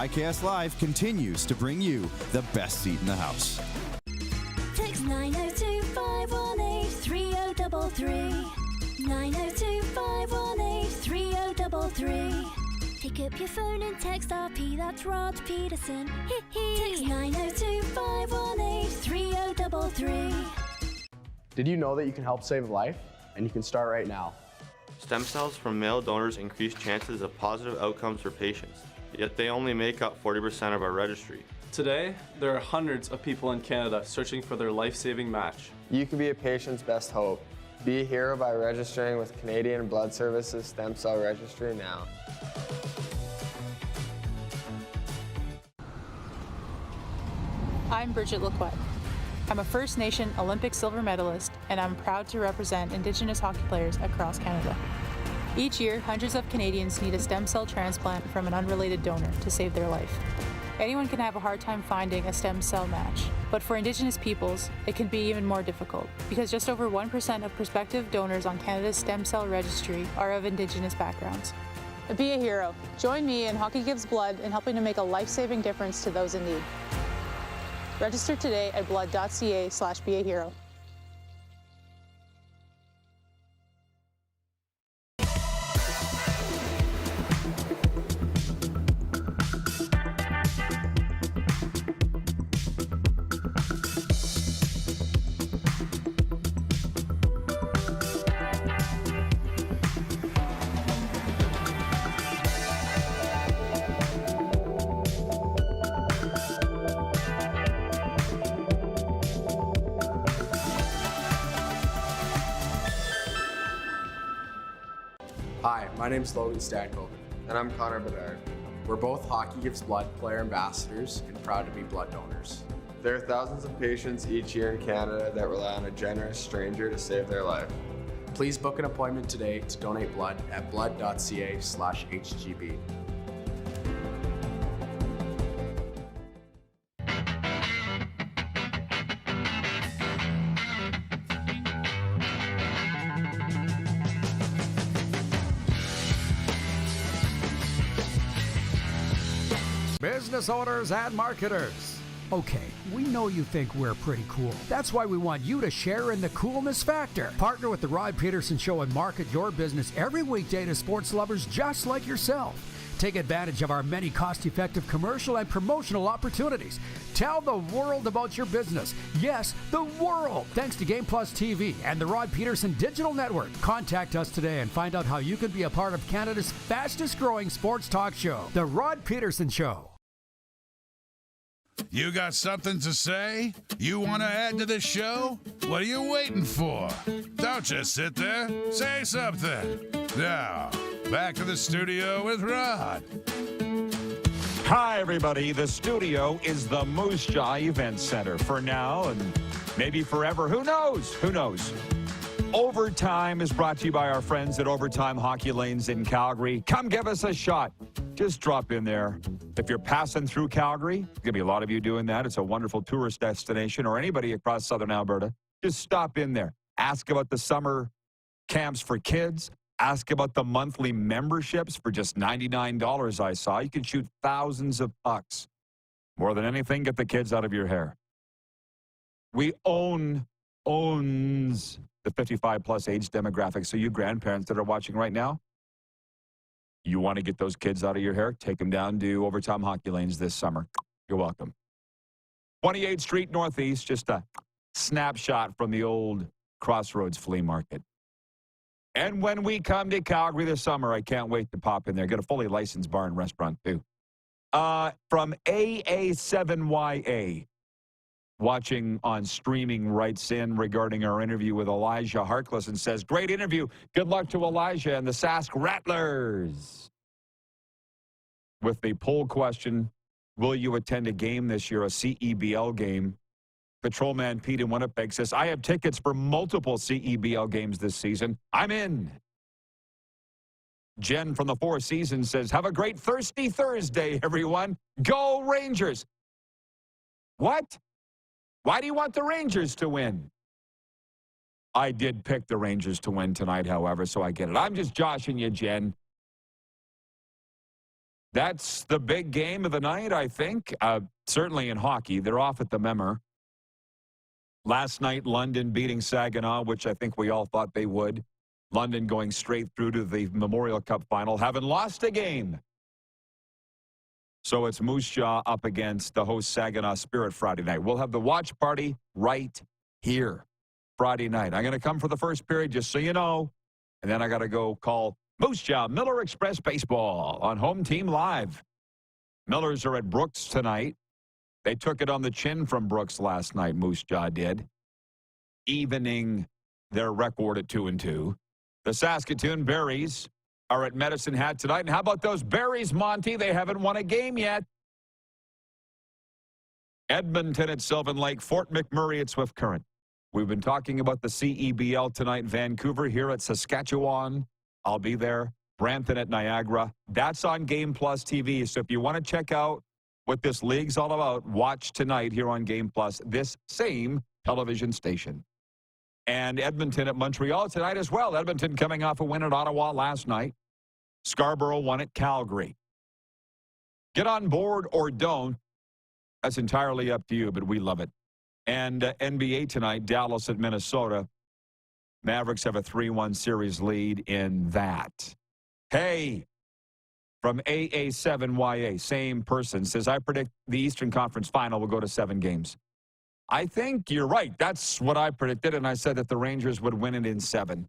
ICAST Live continues to bring you the best seat in the house. Text 902-518-3033. 902-518-3033. Pick up your phone and text RP, that's Rod Pedersen. Text 902-518-3033. Did you know that you can help save a life? And you can start right now. Stem cells from male donors increase chances of positive outcomes for patients, yet they only make up 40% of our registry. Today, there are hundreds of people in Canada searching for their life-saving match. You can be a patient's best hope. Be a hero by registering with Canadian Blood Services Stem Cell Registry now. I'm Bridget Lacquette. I'm a First Nation Olympic silver medalist, and I'm proud to represent Indigenous hockey players across Canada. Each year, hundreds of Canadians need a stem cell transplant from an unrelated donor to save their life. Anyone can have a hard time finding a stem cell match, but for Indigenous peoples, it can be even more difficult because just over 1% of prospective donors on Canada's stem cell registry are of Indigenous backgrounds. Be a hero. Join me in Hockey Gives Blood in helping to make a life-saving difference to those in need. Register today at blood.ca/beahero. Hi, my name is Logan Stankoven. And I'm Connor Bedard. We're both Hockey Gives Blood player ambassadors and proud to be blood donors. There are thousands of patients each year in Canada that rely on a generous stranger to save their life. Please book an appointment today to donate blood at blood.ca/HGB. Business owners and marketers. Okay, we know you think we're pretty cool. That's why we want you to share in the coolness factor. Partner with the Rod Pedersen Show and market your business every weekday to sports lovers just like yourself. Take advantage of our many cost-effective commercial and promotional opportunities. Tell the world about your business. Yes, the world. Thanks to Game Plus TV and the Rod Pedersen Digital Network. Contact us today and find out how you can be a part of Canada's fastest-growing sports talk show, The Rod Pedersen Show. You got something to say? You want to add to the show? What are you waiting for? Don't just sit there. Say something. Now, back to the studio with Rod. Hi, everybody. The studio is the Moose Jaw Event Center for now and maybe forever. Who knows? Who knows? Overtime is brought to you by our friends at Overtime Hockey Lanes in Calgary. Come give us a shot. Just drop in there. If you're passing through Calgary, there's going to be a lot of you doing that. It's a wonderful tourist destination, or anybody across southern Alberta. Just stop in there. Ask about the summer camps for kids. Ask about the monthly memberships for just $99 I saw. You can shoot thousands of pucks. More than anything, get the kids out of your hair. We owns the 55-plus age demographic. So you grandparents that are watching right now, you want to get those kids out of your hair, take them down to Overtime Hockey Lanes this summer. You're welcome. 28th Street Northeast, just a snapshot from the old Crossroads Flea Market. And when we come to Calgary this summer, I can't wait to pop in there. Get a fully licensed bar and restaurant, too. From AA7YA, watching on streaming, writes in regarding our interview with Elijah Harkless and says, great interview. Good luck to Elijah and the Sask Rattlers. With the poll question, will you attend a game this year, a CEBL game? Patrolman Pete in Winnipeg says, I have tickets for multiple CEBL games this season. I'm in. Jen from the Four Seasons says, have a great Thirsty Thursday, everyone. Go Rangers. What? Why do you want the Rangers to win? I did pick the Rangers to win tonight, however, so I get it. I'm just joshing you, Jen. That's the big game of the night, I think. Certainly in hockey. They're off at the Memmer. Last night, London beating Saginaw, which I think we all thought they would. London going straight through to the Memorial Cup final, haven't lost a game. So it's Moose Jaw up against the host Saginaw Spirit Friday night. We'll have the watch party right here Friday night. I'm going to come for the first period, just so you know. And then I got to go call Moose Jaw Miller Express Baseball on Home Team Live. Millers are at Brooks tonight. They took it on the chin from Brooks last night, Moose Jaw did, evening their record at 2-2. The Saskatoon Berries are at Medicine Hat tonight. And how about those Berries, Monty? They haven't won a game yet. Edmonton at Sylvan Lake, Fort McMurray at Swift Current. We've been talking about the CEBL tonight, Vancouver here at Saskatchewan. I'll be there. Brampton at Niagara. That's on Game Plus TV. So if you want to check out what this league's all about, watch tonight here on Game Plus, this same television station. And Edmonton at Montreal tonight as well. Edmonton coming off a win at Ottawa last night. Scarborough won at Calgary. Get on board or don't. That's entirely up to you, but we love it. And NBA tonight, Dallas at Minnesota. Mavericks have a 3-1 series lead in that. Hey, from AA7YA, same person, says, I predict the Eastern Conference Final will go to 7 games. I think you're right. That's what I predicted, and I said that the Rangers would win it in 7.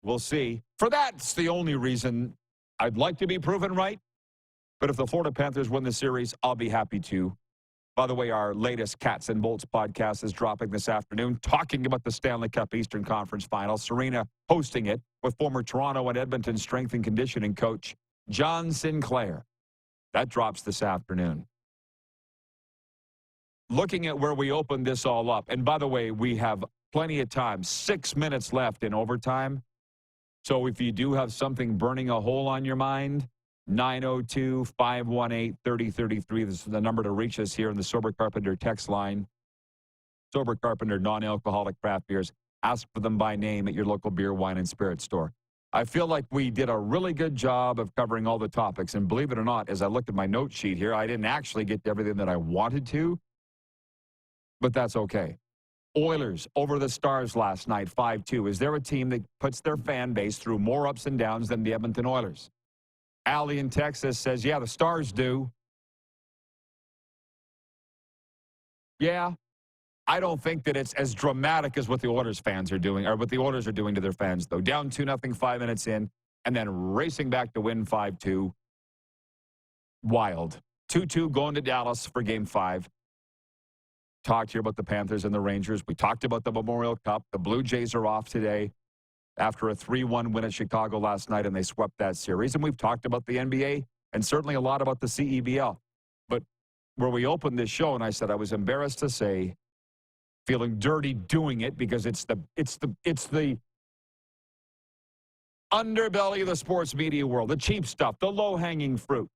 We'll see. For that's the only reason I'd like to be proven right. But if the Florida Panthers win the series, I'll be happy to. By the way, our latest Cats and Bolts podcast is dropping this afternoon, talking about the Stanley Cup Eastern Conference Final. Serena hosting it with former Toronto and Edmonton strength and conditioning coach John Sinclair. That drops this afternoon. Looking at where we opened this all up, and by the way, we have plenty of time, 6 minutes left in overtime. So if you do have something burning a hole on your mind, 902-518-3033. This is the number to reach us here in the Sober Carpenter text line. Sober Carpenter non-alcoholic craft beers. Ask for them by name at your local beer, wine, and spirit store. I feel like we did a really good job of covering all the topics. And believe it or not, as I looked at my note sheet here, I didn't actually get to everything that I wanted to. But that's okay. Oilers over the Stars last night, 5-2. Is there a team that puts their fan base through more ups and downs than the Edmonton Oilers? Allie in Texas says, yeah, the Stars do. Yeah, I don't think that it's as dramatic as what the Oilers fans are doing, or what the Oilers are doing to their fans, though. Down 2-0, 5 minutes in, and then racing back to win 5-2. Wild. 2-2 going to Dallas for Game 5. Talked here about the Panthers and the Rangers. We talked about the Memorial Cup. The Blue Jays are off today after a 3-1 win at Chicago last night, and they swept that series. And we've talked about the NBA and certainly a lot about the CEBL. But where we opened this show, and I said I was embarrassed to say, feeling dirty doing it because it's the underbelly of the sports media world, the cheap stuff, the low-hanging fruit.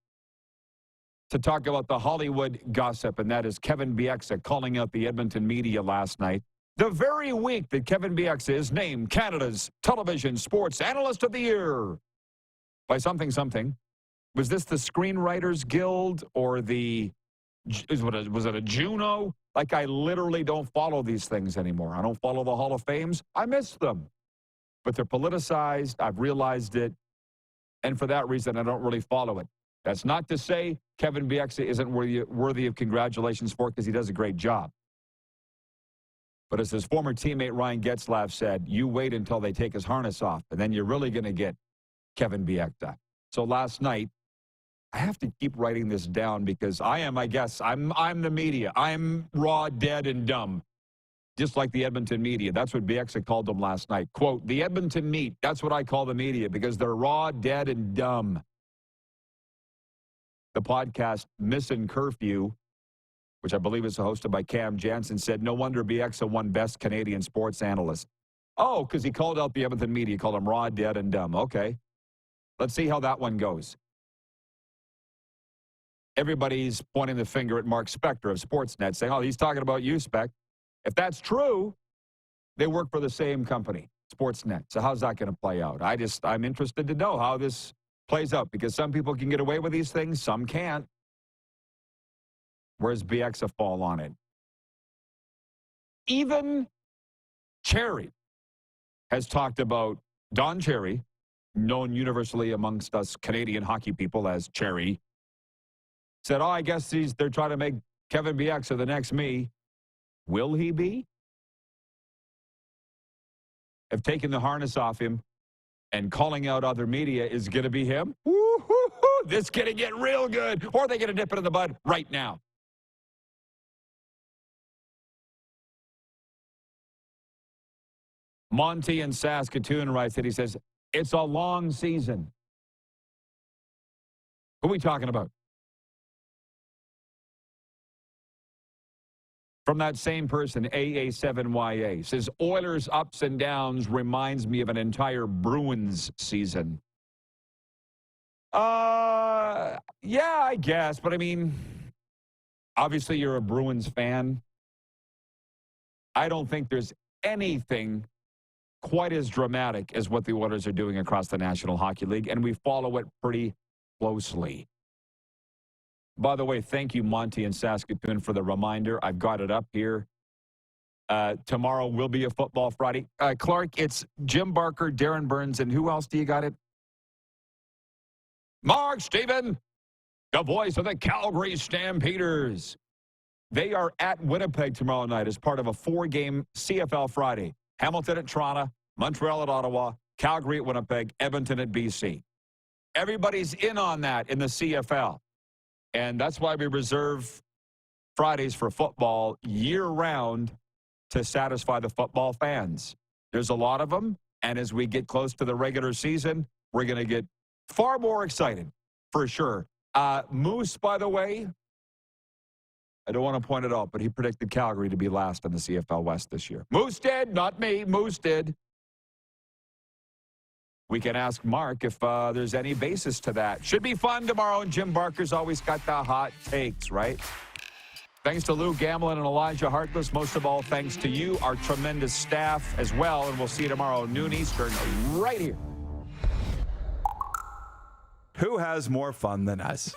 To talk about the Hollywood gossip, and that is Kevin Bieksa calling out the Edmonton media last night. The very week that Kevin Bieksa is named Canada's Television Sports Analyst of the Year by something. Was this the Screenwriters Guild or was it a Juno? Like, I literally don't follow these things anymore. I don't follow the Hall of Fames. I miss them. But they're politicized. I've realized it. And for that reason, I don't really follow it. That's not to say Kevin Bieksa isn't worthy of congratulations for it, because he does a great job. But as his former teammate Ryan Getzlaf said, you wait until they take his harness off, and then you're really going to get Kevin Bieksa. So last night, I have to keep writing this down because I'm the media. I'm raw, dead, and dumb. Just like the Edmonton media. That's what Bieksa called them last night. Quote, the Edmonton meat. That's what I call the media because they're raw, dead, and dumb. The podcast Missin' Curfew, which I believe is hosted by Cam Jansen, said, no wonder Bieksa won Best Canadian Sports Analyst. Oh, because he called out the Edmonton media, called them raw, dead, and dumb. Okay. Let's see how that one goes. Everybody's pointing the finger at Mark Spector of Sportsnet, saying, oh, he's talking about you, Spec. If that's true, they work for the same company, Sportsnet. So how's that going to play out? I'm interested to know how this plays out, because some people can get away with these things, some can't. Where's BX fall on it? Even Cherry has talked about Don Cherry, known universally amongst us Canadian hockey people as Cherry, said, I guess they're trying to make Kevin BX the next me. Will he be? Have taken the harness off him and calling out other media is going to be him. Woo-hoo-hoo. This is going to get real good. Or they going to nip it in the bud right now. Monty in Saskatoon writes that he says, it's a long season. Who are we talking about? From that same person, AA7YA, says, Oilers' ups and downs reminds me of an entire Bruins season. Yeah, I guess. But, I mean, obviously you're a Bruins fan. I don't think there's anything quite as dramatic as what the Oilers are doing across the National Hockey League, and we follow it pretty closely. By the way, thank you, Monty in Saskatoon, for the reminder. I've got it up here. Tomorrow will be a Football Friday. Clark, it's Jim Barker, Darren Burns, and who else do you got it? Mark Stephen, the voice of the Calgary Stampeders. They are at Winnipeg tomorrow night as part of a 4-game CFL Friday. Hamilton at Toronto, Montreal at Ottawa, Calgary at Winnipeg, Edmonton at BC. Everybody's in on that in the CFL. And that's why we reserve Fridays for football year-round to satisfy the football fans. There's a lot of them, and as we get close to the regular season, we're going to get far more excited, for sure. Moose, by the way, I don't want to point it out, but he predicted Calgary to be last in the CFL West this year. Moose did, not me. Moose did. We can ask Mark if there's any basis to that. Should be fun tomorrow, and Jim Barker's always got the hot takes, right? Thanks to Lou Gamelin and Elijah Harkless. Most of all, thanks to you, our tremendous staff as well, and we'll see you tomorrow, noon Eastern, right here. Who has more fun than us?